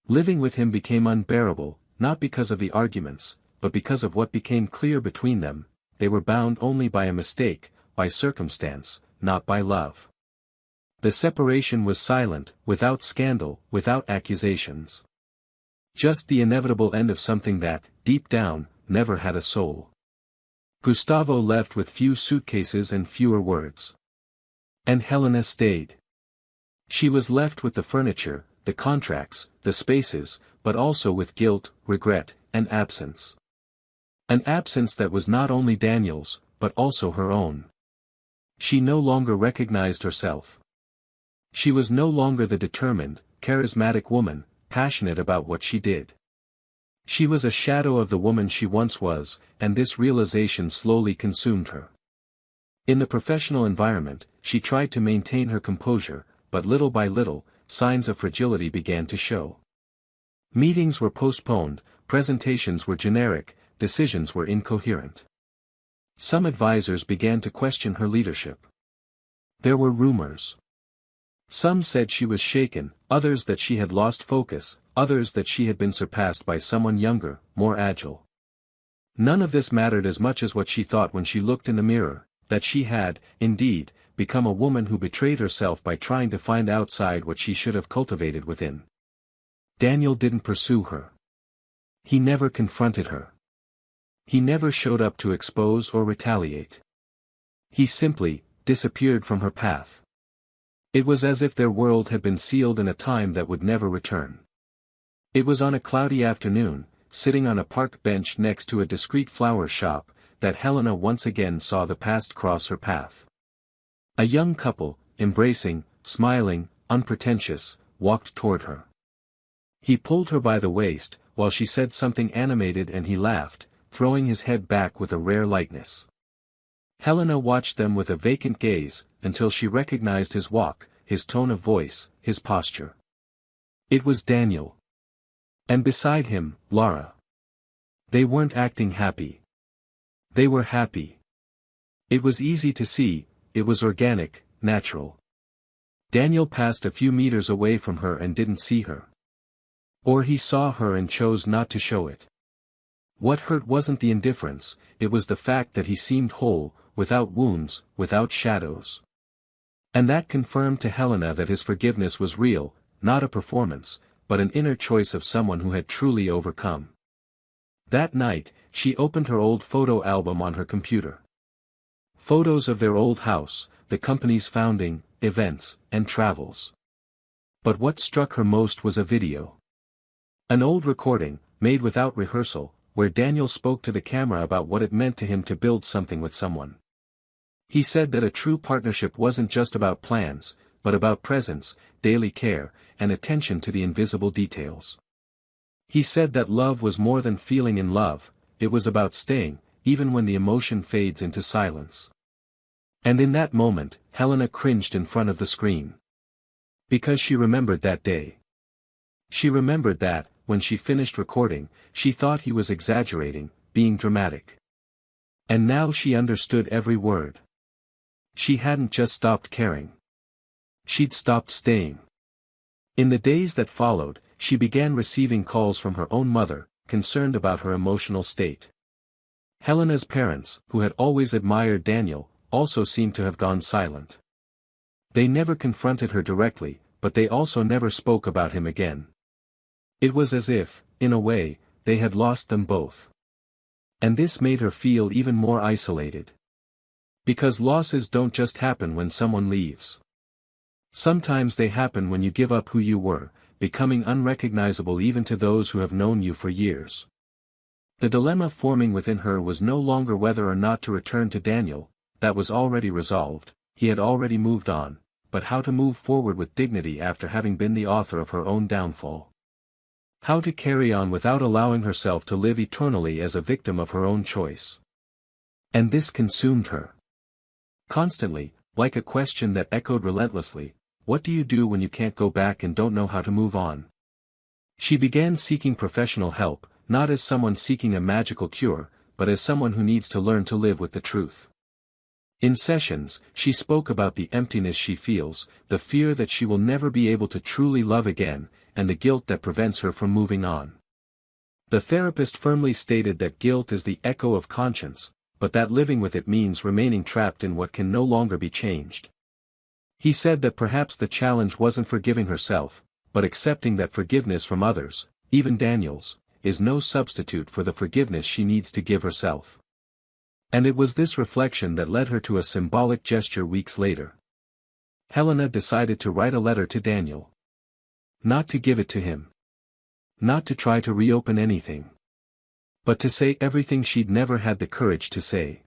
Living with him became unbearable, not because of the arguments, but because of what became clear between them. They were bound only by a mistake, by circumstance, not by love. The separation was silent, without scandal, without accusations. Just the inevitable end of something that, deep down, never had a soul. Gustavo left with few suitcases and fewer words. And Helena stayed. She was left with the furniture, the contracts, the spaces, but also with guilt, regret, and absence. An absence that was not only Daniel's, but also her own. She no longer recognized herself. She was no longer the determined, charismatic woman, passionate about what she did. She was a shadow of the woman she once was, and this realization slowly consumed her. In the professional environment, she tried to maintain her composure, but little by little, signs of fragility began to show. Meetings were postponed, presentations were generic, decisions were incoherent. Some advisors began to question her leadership. There were rumors. Some said she was shaken, others that she had lost focus, others that she had been surpassed by someone younger, more agile. None of this mattered as much as what she thought when she looked in the mirror, that she had, indeed, become a woman who betrayed herself by trying to find outside what she should have cultivated within. Daniel didn't pursue her. He never confronted her. He never showed up to expose or retaliate. He simply disappeared from her path. It was as if their world had been sealed in a time that would never return. It was on a cloudy afternoon, sitting on a park bench next to a discreet flower shop, that Helena once again saw the past cross her path. A young couple, embracing, smiling, unpretentious, walked toward her. He pulled her by the waist, while she said something animated, and he laughed, throwing his head back with a rare lightness. Helena watched them with a vacant gaze, until she recognized his walk, his tone of voice, his posture. It was Daniel. And beside him, Laura. They weren't acting happy. They were happy. It was easy to see, it was organic, natural. Daniel passed a few meters away from her and didn't see her. Or he saw her and chose not to show it. What hurt wasn't the indifference, it was the fact that he seemed whole, without wounds, without shadows. And that confirmed to Helena that his forgiveness was real, not a performance, but an inner choice of someone who had truly overcome. That night, she opened her old photo album on her computer. Photos of their old house, the company's founding, events, and travels. But what struck her most was a video. An old recording, made without rehearsal, where Daniel spoke to the camera about what it meant to him to build something with someone. He said that a true partnership wasn't just about plans, but about presence, daily care, and attention to the invisible details. He said that love was more than feeling in love, it was about staying, even when the emotion fades into silence. And in that moment, Helena cringed in front of the screen. Because she remembered that day. She remembered that, when she finished recording, she thought he was exaggerating, being dramatic. And now she understood every word. She hadn't just stopped caring. She'd stopped staying. In the days that followed, she began receiving calls from her own mother, concerned about her emotional state. Helena's parents, who had always admired Daniel, also seemed to have gone silent. They never confronted her directly, but they also never spoke about him again. It was as if, in a way, they had lost them both. And this made her feel even more isolated. Because losses don't just happen when someone leaves. Sometimes they happen when you give up who you were, becoming unrecognizable even to those who have known you for years. The dilemma forming within her was no longer whether or not to return to Daniel, that was already resolved, he had already moved on, but how to move forward with dignity after having been the author of her own downfall. How to carry on without allowing herself to live eternally as a victim of her own choice. And this consumed her. Constantly, like a question that echoed relentlessly, what do you do when you can't go back and don't know how to move on? She began seeking professional help, not as someone seeking a magical cure, but as someone who needs to learn to live with the truth. In sessions, she spoke about the emptiness she feels, the fear that she will never be able to truly love again, and the guilt that prevents her from moving on. The therapist firmly stated that guilt is the echo of conscience, but that living with it means remaining trapped in what can no longer be changed. He said that perhaps the challenge wasn't forgiving herself, but accepting that forgiveness from others, even Daniel's, is no substitute for the forgiveness she needs to give herself. And it was this reflection that led her to a symbolic gesture weeks later. Helena decided to write a letter to Daniel. Not to give it to him. Not to try to reopen anything. But to say everything she'd never had the courage to say.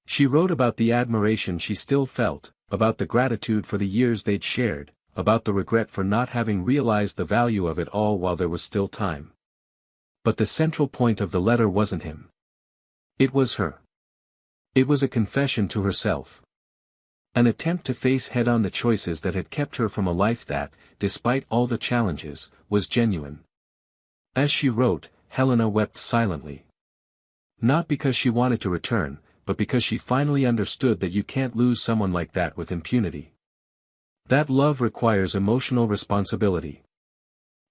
She wrote about the admiration she still felt, about the gratitude for the years they'd shared, about the regret for not having realized the value of it all while there was still time. But the central point of the letter wasn't him. It was her. It was a confession to herself. An attempt to face head-on the choices that had kept her from a life that, despite all the challenges, was genuine. As she wrote, Helena wept silently. Not because she wanted to return, but because she finally understood that you can't lose someone like that with impunity. That love requires emotional responsibility.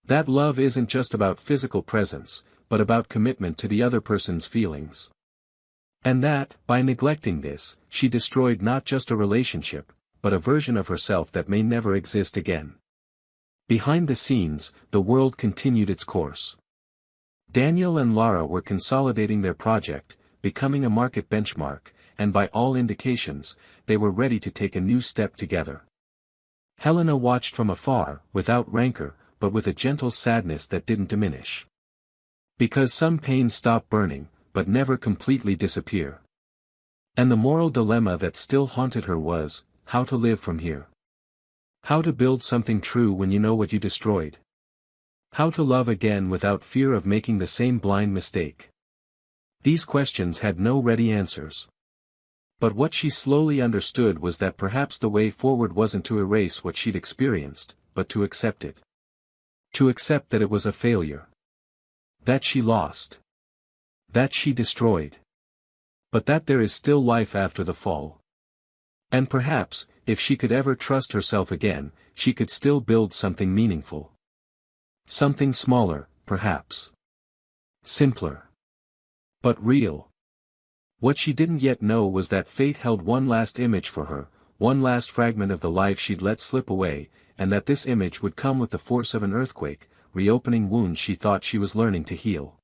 That love isn't just about physical presence, but about commitment to the other person's feelings. And that, by neglecting this, she destroyed not just a relationship, but a version of herself that may never exist again. Behind the scenes, the world continued its course. Daniel and Lara were consolidating their project, becoming a market benchmark, and by all indications, they were ready to take a new step together. Helena watched from afar, without rancor, but with a gentle sadness that didn't diminish. Because some pains stop burning, but never completely disappear. And the moral dilemma that still haunted her was, how to live from here. How to build something true when you know what you destroyed. How to love again without fear of making the same blind mistake. These questions had no ready answers. But what she slowly understood was that perhaps the way forward wasn't to erase what she'd experienced, but to accept it. To accept that it was a failure. That she lost. That she destroyed. But that there is still life after the fall. And perhaps, if she could ever trust herself again, she could still build something meaningful. Something smaller, perhaps. Simpler. But real. What she didn't yet know was that fate held one last image for her, one last fragment of the life she'd let slip away, and that this image would come with the force of an earthquake, reopening wounds she thought she was learning to heal.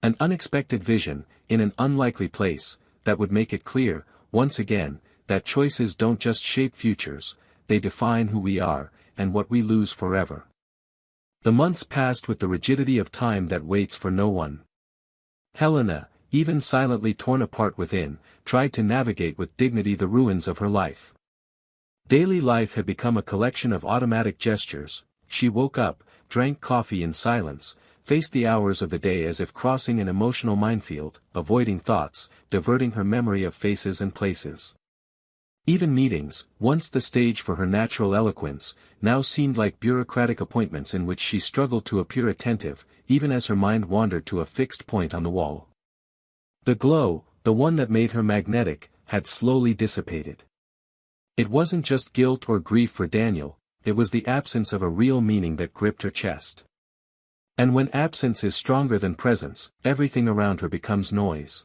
An unexpected vision, in an unlikely place, that would make it clear, once again, that choices don't just shape futures, they define who we are, and what we lose forever. The months passed with the rigidity of time that waits for no one. Helena, even silently torn apart within, tried to navigate with dignity the ruins of her life. Daily life had become a collection of automatic gestures. She woke up, drank coffee in silence, faced the hours of the day as if crossing an emotional minefield, avoiding thoughts, diverting her memory of faces and places. Even meetings, once the stage for her natural eloquence, now seemed like bureaucratic appointments in which she struggled to appear attentive, even as her mind wandered to a fixed point on the wall. The glow, the one that made her magnetic, had slowly dissipated. It wasn't just guilt or grief for Daniel, it was the absence of a real meaning that gripped her chest. And when absence is stronger than presence, everything around her becomes noise.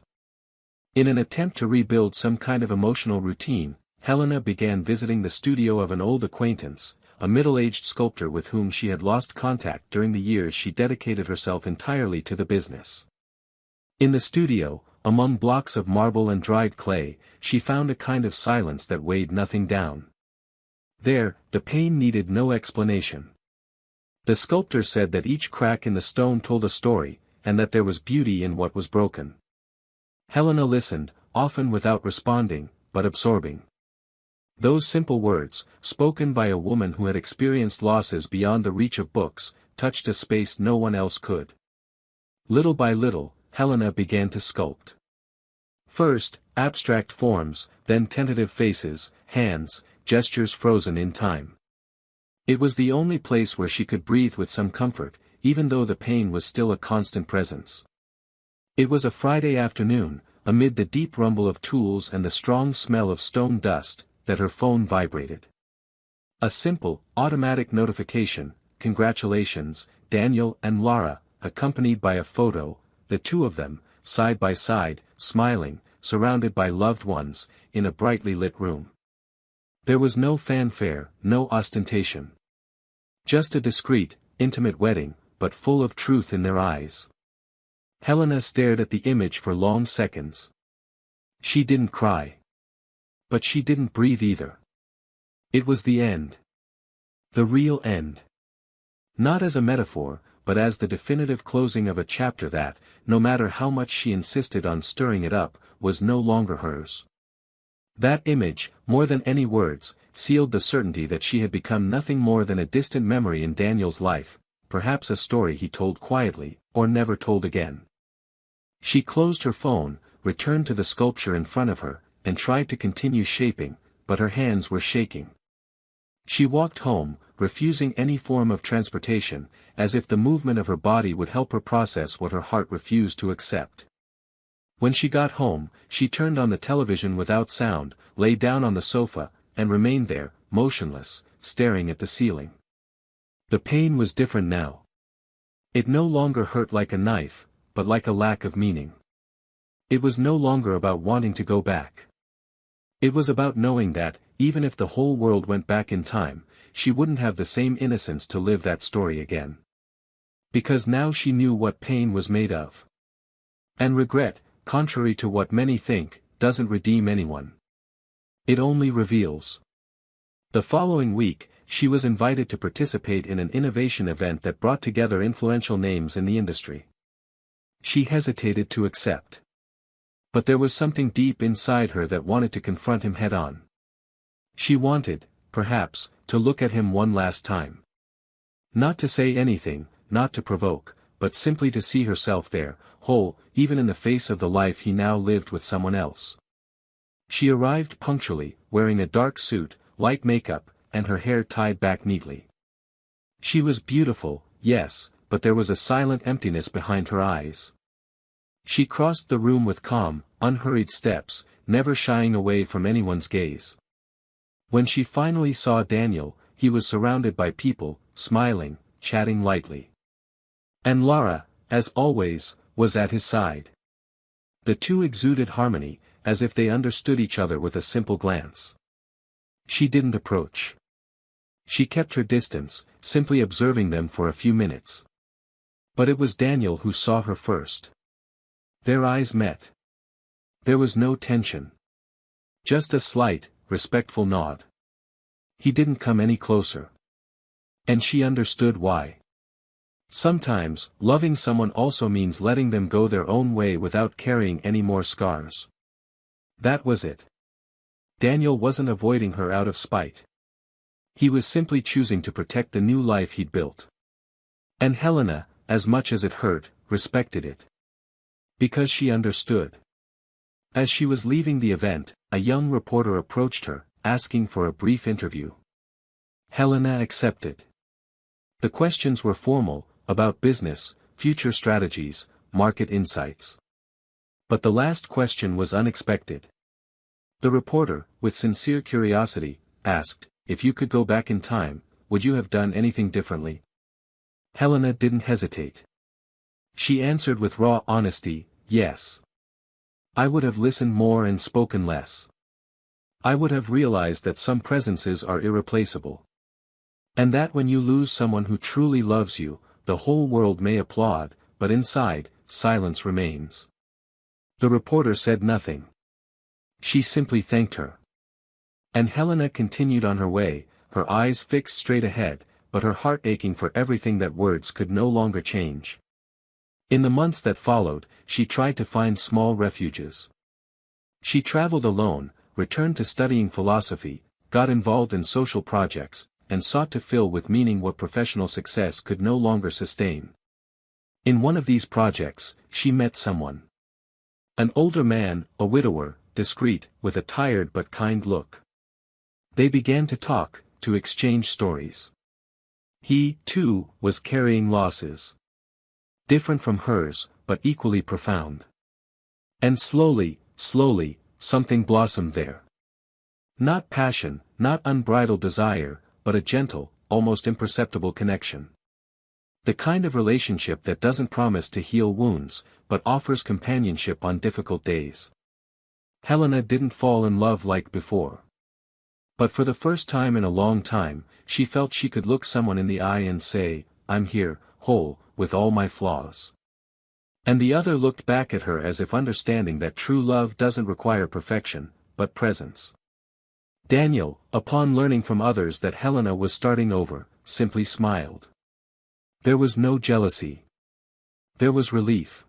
In an attempt to rebuild some kind of emotional routine, Helena began visiting the studio of an old acquaintance, a middle-aged sculptor with whom she had lost contact during the years she dedicated herself entirely to the business. In the studio, among blocks of marble and dried clay, she found a kind of silence that weighed nothing down. There, the pain needed no explanation. The sculptor said that each crack in the stone told a story, and that there was beauty in what was broken. Helena listened, often without responding, but absorbing. Those simple words, spoken by a woman who had experienced losses beyond the reach of books, touched a space no one else could. Little by little, Helena began to sculpt. First, abstract forms, then tentative faces, hands, gestures frozen in time. It was the only place where she could breathe with some comfort, even though the pain was still a constant presence. It was a Friday afternoon, amid the deep rumble of tools and the strong smell of stone dust, that her phone vibrated. A simple, automatic notification, "Congratulations, Daniel and Laura," accompanied by a photo, the two of them, side by side, smiling, surrounded by loved ones, in a brightly lit room. There was no fanfare, no ostentation. Just a discreet, intimate wedding, but full of truth in their eyes. Helena stared at the image for long seconds. She didn't cry. But she didn't breathe either. It was the end. The real end. Not as a metaphor, but as the definitive closing of a chapter that, no matter how much she insisted on stirring it up, was no longer hers. That image, more than any words, sealed the certainty that she had become nothing more than a distant memory in Daniel's life, perhaps a story he told quietly, or never told again. She closed her phone, returned to the sculpture in front of her, and tried to continue shaping, but her hands were shaking. She walked home, refusing any form of transportation, as if the movement of her body would help her process what her heart refused to accept. When she got home, she turned on the television without sound, lay down on the sofa, and remained there, motionless, staring at the ceiling. The pain was different now. It no longer hurt like a knife, but like a lack of meaning. It was no longer about wanting to go back. It was about knowing that, even if the whole world went back in time, she wouldn't have the same innocence to live that story again. Because now she knew what pain was made of. And regret, contrary to what many think, doesn't redeem anyone. It only reveals. The following week, she was invited to participate in an innovation event that brought together influential names in the industry. She hesitated to accept. But there was something deep inside her that wanted to confront him head-on. She wanted, perhaps, to look at him one last time. Not to say anything, not to provoke, but simply to see herself there, whole, even in the face of the life he now lived with someone else. She arrived punctually, wearing a dark suit, light makeup, and her hair tied back neatly. She was beautiful, yes, but there was a silent emptiness behind her eyes. She crossed the room with calm, unhurried steps, never shying away from anyone's gaze. When she finally saw Daniel, he was surrounded by people, smiling, chatting lightly. And Laura, as always, was at his side. The two exuded harmony, as if they understood each other with a simple glance. She didn't approach. She kept her distance, simply observing them for a few minutes. But it was Daniel who saw her first. Their eyes met. There was no tension. Just a slight, respectful nod. He didn't come any closer. And she understood why. Sometimes, loving someone also means letting them go their own way without carrying any more scars. That was it. Daniel wasn't avoiding her out of spite. He was simply choosing to protect the new life he'd built. And Helena, as much as it hurt, respected it. Because she understood. As she was leaving the event, a young reporter approached her, asking for a brief interview. Helena accepted. The questions were formal, about business, future strategies, market insights. But the last question was unexpected. The reporter, with sincere curiosity, asked, "If you could go back in time, would you have done anything differently?" Helena didn't hesitate. She answered with raw honesty, "Yes. I would have listened more and spoken less. I would have realized that some presences are irreplaceable. And that when you lose someone who truly loves you, the whole world may applaud, but inside, silence remains." The reporter said nothing. She simply thanked her. And Helena continued on her way, her eyes fixed straight ahead, but her heart aching for everything that words could no longer change. In the months that followed, she tried to find small refuges. She traveled alone, returned to studying philosophy, got involved in social projects, and sought to fill with meaning what professional success could no longer sustain. In one of these projects, she met someone. An older man, a widower, discreet, with a tired but kind look. They began to talk, to exchange stories. He, too, was carrying losses. Different from hers, but equally profound. And slowly, something blossomed there. Not passion, not unbridled desire, but a gentle, almost imperceptible connection. The kind of relationship that doesn't promise to heal wounds, but offers companionship on difficult days. Helena didn't fall in love like before. But for the first time in a long time, she felt she could look someone in the eye and say, "I'm here, whole, with all my flaws." And the other looked back at her as if understanding that true love doesn't require perfection, but presence. Daniel, upon learning from others that Helena was starting over, simply smiled. There was no jealousy. There was relief.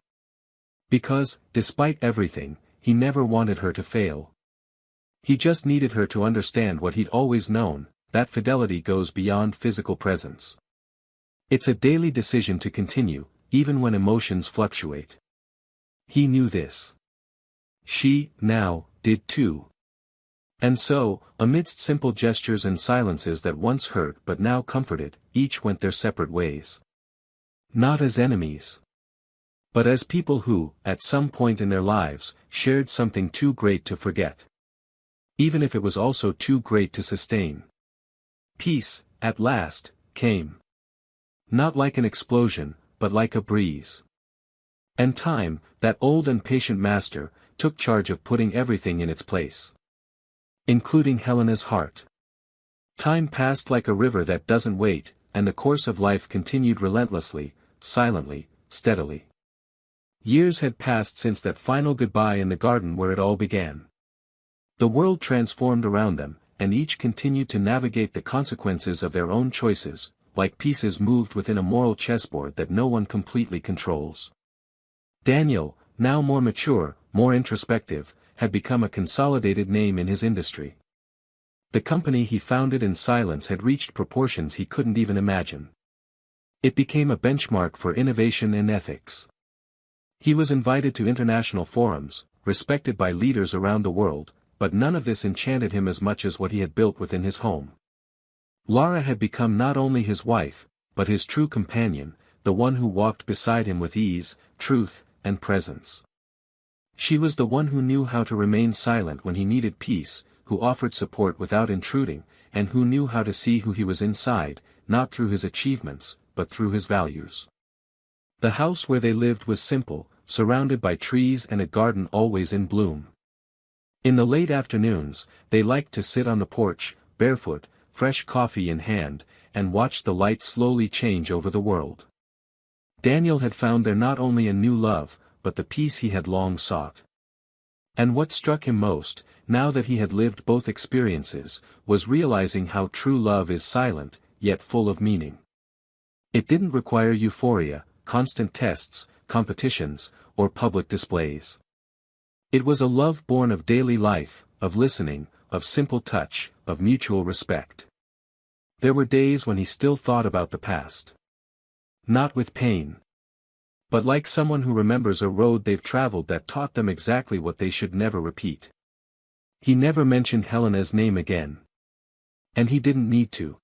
Because, despite everything, he never wanted her to fail. He just needed her to understand what he'd always known, that fidelity goes beyond physical presence. It's a daily decision to continue, even when emotions fluctuate. He knew this. She, now, did too. And so, amidst simple gestures and silences that once hurt but now comforted, each went their separate ways. Not as enemies, but as people who, at some point in their lives, shared something too great to forget. Even if it was also too great to sustain. Peace, at last, came. Not like an explosion, but like a breeze. And time, that old and patient master, took charge of putting everything in its place. Including Helena's heart. Time passed like a river that doesn't wait, and the course of life continued relentlessly, silently, steadily. Years had passed since that final goodbye in the garden where it all began. The world transformed around them, and each continued to navigate the consequences of their own choices, like pieces moved within a moral chessboard that no one completely controls. Daniel, now more mature, more introspective, had become a consolidated name in his industry. The company he founded in silence had reached proportions he couldn't even imagine. It became a benchmark for innovation and ethics. He was invited to international forums, respected by leaders around the world, but none of this enchanted him as much as what he had built within his home. Lara had become not only his wife, but his true companion, the one who walked beside him with ease, truth, and presence. She was the one who knew how to remain silent when he needed peace, who offered support without intruding, and who knew how to see who he was inside, not through his achievements, but through his values. The house where they lived was simple, surrounded by trees and a garden always in bloom. In the late afternoons, they liked to sit on the porch, barefoot, fresh coffee in hand, and watch the light slowly change over the world. Daniel had found there not only a new love, but the peace he had long sought. And what struck him most, now that he had lived both experiences, was realizing how true love is silent, yet full of meaning. It didn't require euphoria, constant tests, competitions, or public displays. It was a love born of daily life, of listening, of simple touch, of mutual respect. There were days when he still thought about the past. Not with pain. But like someone who remembers a road they've traveled that taught them exactly what they should never repeat. He never mentioned Helena's name again. And he didn't need to.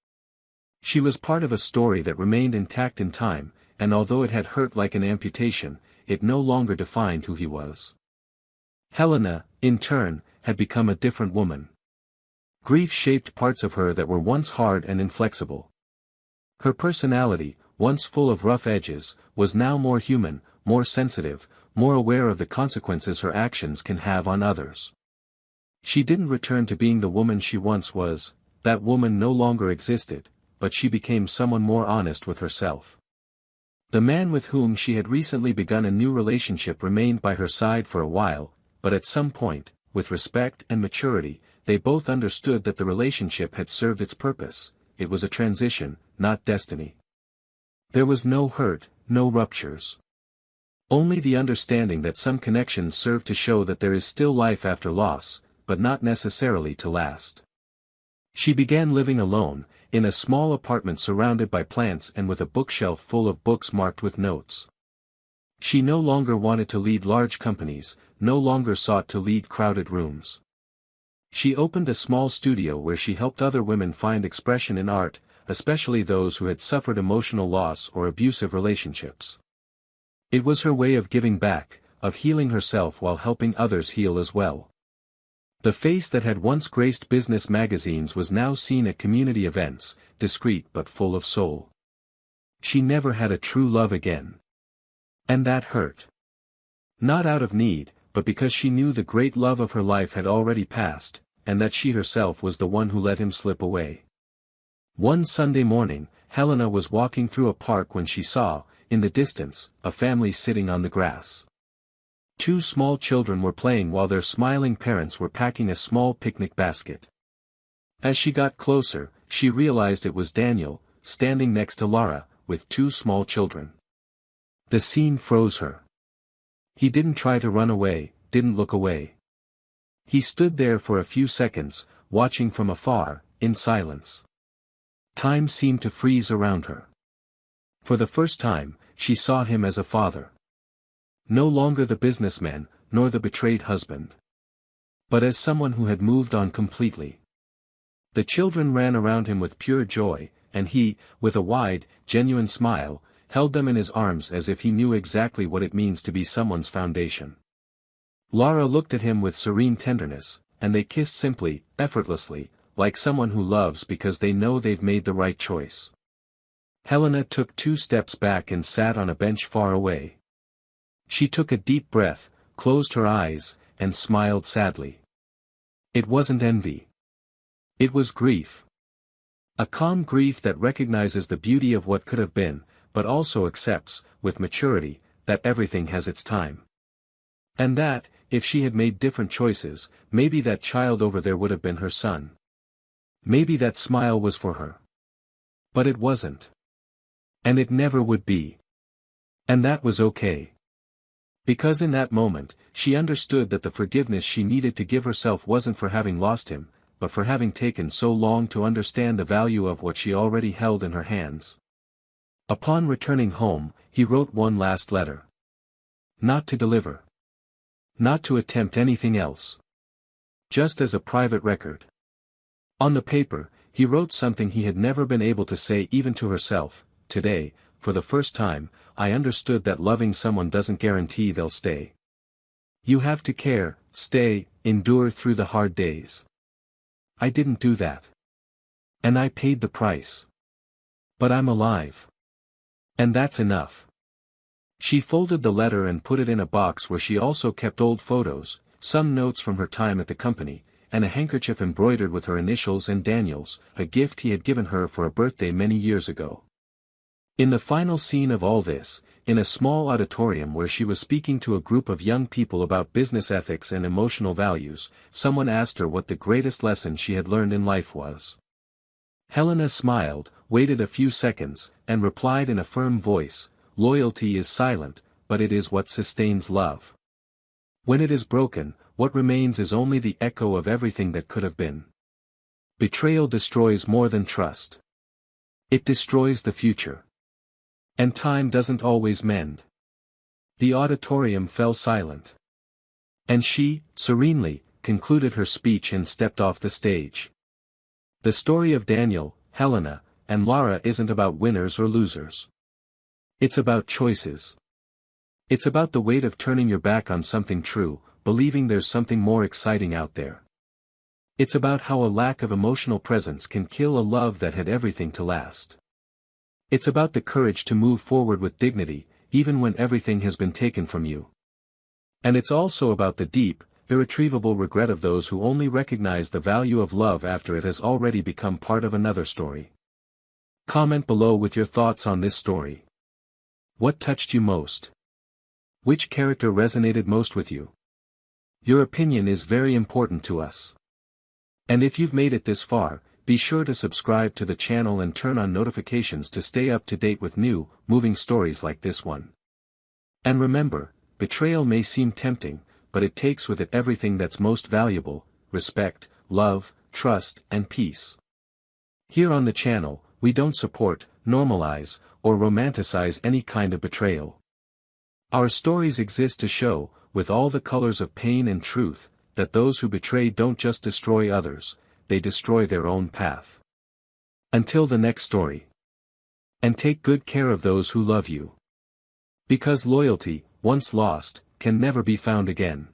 She was part of a story that remained intact in time, and although it had hurt like an amputation, it no longer defined who he was. Helena, in turn, had become a different woman. Grief shaped parts of her that were once hard and inflexible. Her personality, once full of rough edges, was now more human, more sensitive, more aware of the consequences her actions can have on others. She didn't return to being the woman she once was, that woman no longer existed, but she became someone more honest with herself. The man with whom she had recently begun a new relationship remained by her side for a while, but at some point, with respect and maturity, they both understood that the relationship had served its purpose. It was a transition, not destiny. There was no hurt, no ruptures. Only the understanding that some connections serve to show that there is still life after loss, but not necessarily to last. She began living alone, in a small apartment surrounded by plants and with a bookshelf full of books marked with notes. She no longer wanted to lead large companies, no longer sought to lead crowded rooms. She opened a small studio where she helped other women find expression in art, especially those who had suffered emotional loss or abusive relationships. It was her way of giving back, of healing herself while helping others heal as well. The face that had once graced business magazines was now seen at community events, discreet but full of soul. She never had a true love again. And that hurt. Not out of need, but because she knew the great love of her life had already passed, and that she herself was the one who let him slip away. One Sunday morning, Helena was walking through a park when she saw, in the distance, a family sitting on the grass. Two small children were playing while their smiling parents were packing a small picnic basket. As she got closer, she realized it was Daniel, standing next to Lara, with two small children. The scene froze her. He didn't try to run away, didn't look away. He stood there for a few seconds, watching from afar, in silence. Time seemed to freeze around her. For the first time, she saw him as a father. No longer the businessman, nor the betrayed husband. But as someone who had moved on completely. The children ran around him with pure joy, and he, with a wide, genuine smile, held them in his arms as if he knew exactly what it means to be someone's foundation. Lara looked at him with serene tenderness, and they kissed simply, effortlessly, like someone who loves because they know they've made the right choice. Helena took 2 steps back and sat on a bench far away. She took a deep breath, closed her eyes, and smiled sadly. It wasn't envy. It was grief. A calm grief that recognizes the beauty of what could have been, but also accepts, with maturity, that everything has its time. And that, if she had made different choices, maybe that child over there would have been her son. Maybe that smile was for her. But it wasn't. And it never would be. And that was okay. Because in that moment, she understood that the forgiveness she needed to give herself wasn't for having lost him, but for having taken so long to understand the value of what she already held in her hands. Upon returning home, he wrote one last letter. Not to deliver. Not to attempt anything else. Just as a private record. On the paper, he wrote something he had never been able to say even to herself. Today, for the first time, I understood that loving someone doesn't guarantee they'll stay. You have to care, stay, endure through the hard days. I didn't do that. And I paid the price. But I'm alive. And that's enough. She folded the letter and put it in a box where she also kept old photos, some notes from her time at the company, and a handkerchief embroidered with her initials and Daniel's, a gift he had given her for a birthday many years ago. In the final scene of all this, in a small auditorium where she was speaking to a group of young people about business ethics and emotional values, someone asked her what the greatest lesson she had learned in life was. Helena smiled, waited a few seconds, and replied in a firm voice, "Loyalty is silent, but it is what sustains love. When it is broken, what remains is only the echo of everything that could have been. Betrayal destroys more than trust. It destroys the future. And time doesn't always mend." The auditorium fell silent. And she, serenely, concluded her speech and stepped off the stage. The story of Daniel, Helena, and Lara isn't about winners or losers. It's about choices. It's about the weight of turning your back on something true, believing there's something more exciting out there. It's about how a lack of emotional presence can kill a love that had everything to last. It's about the courage to move forward with dignity, even when everything has been taken from you. And it's also about the deep, irretrievable regret of those who only recognize the value of love after it has already become part of another story. Comment below with your thoughts on this story. What touched you most? Which character resonated most with you? Your opinion is very important to us. And if you've made it this far, be sure to subscribe to the channel and turn on notifications to stay up to date with new, moving stories like this one. And remember, betrayal may seem tempting, but it takes with it everything that's most valuable: respect, love, trust, and peace. Here on the channel, we don't support, normalize, or romanticize any kind of betrayal. Our stories exist to show, with all the colors of pain and truth, that those who betray don't just destroy others, they destroy their own path. Until the next story. And take good care of those who love you. Because loyalty, once lost, can never be found again.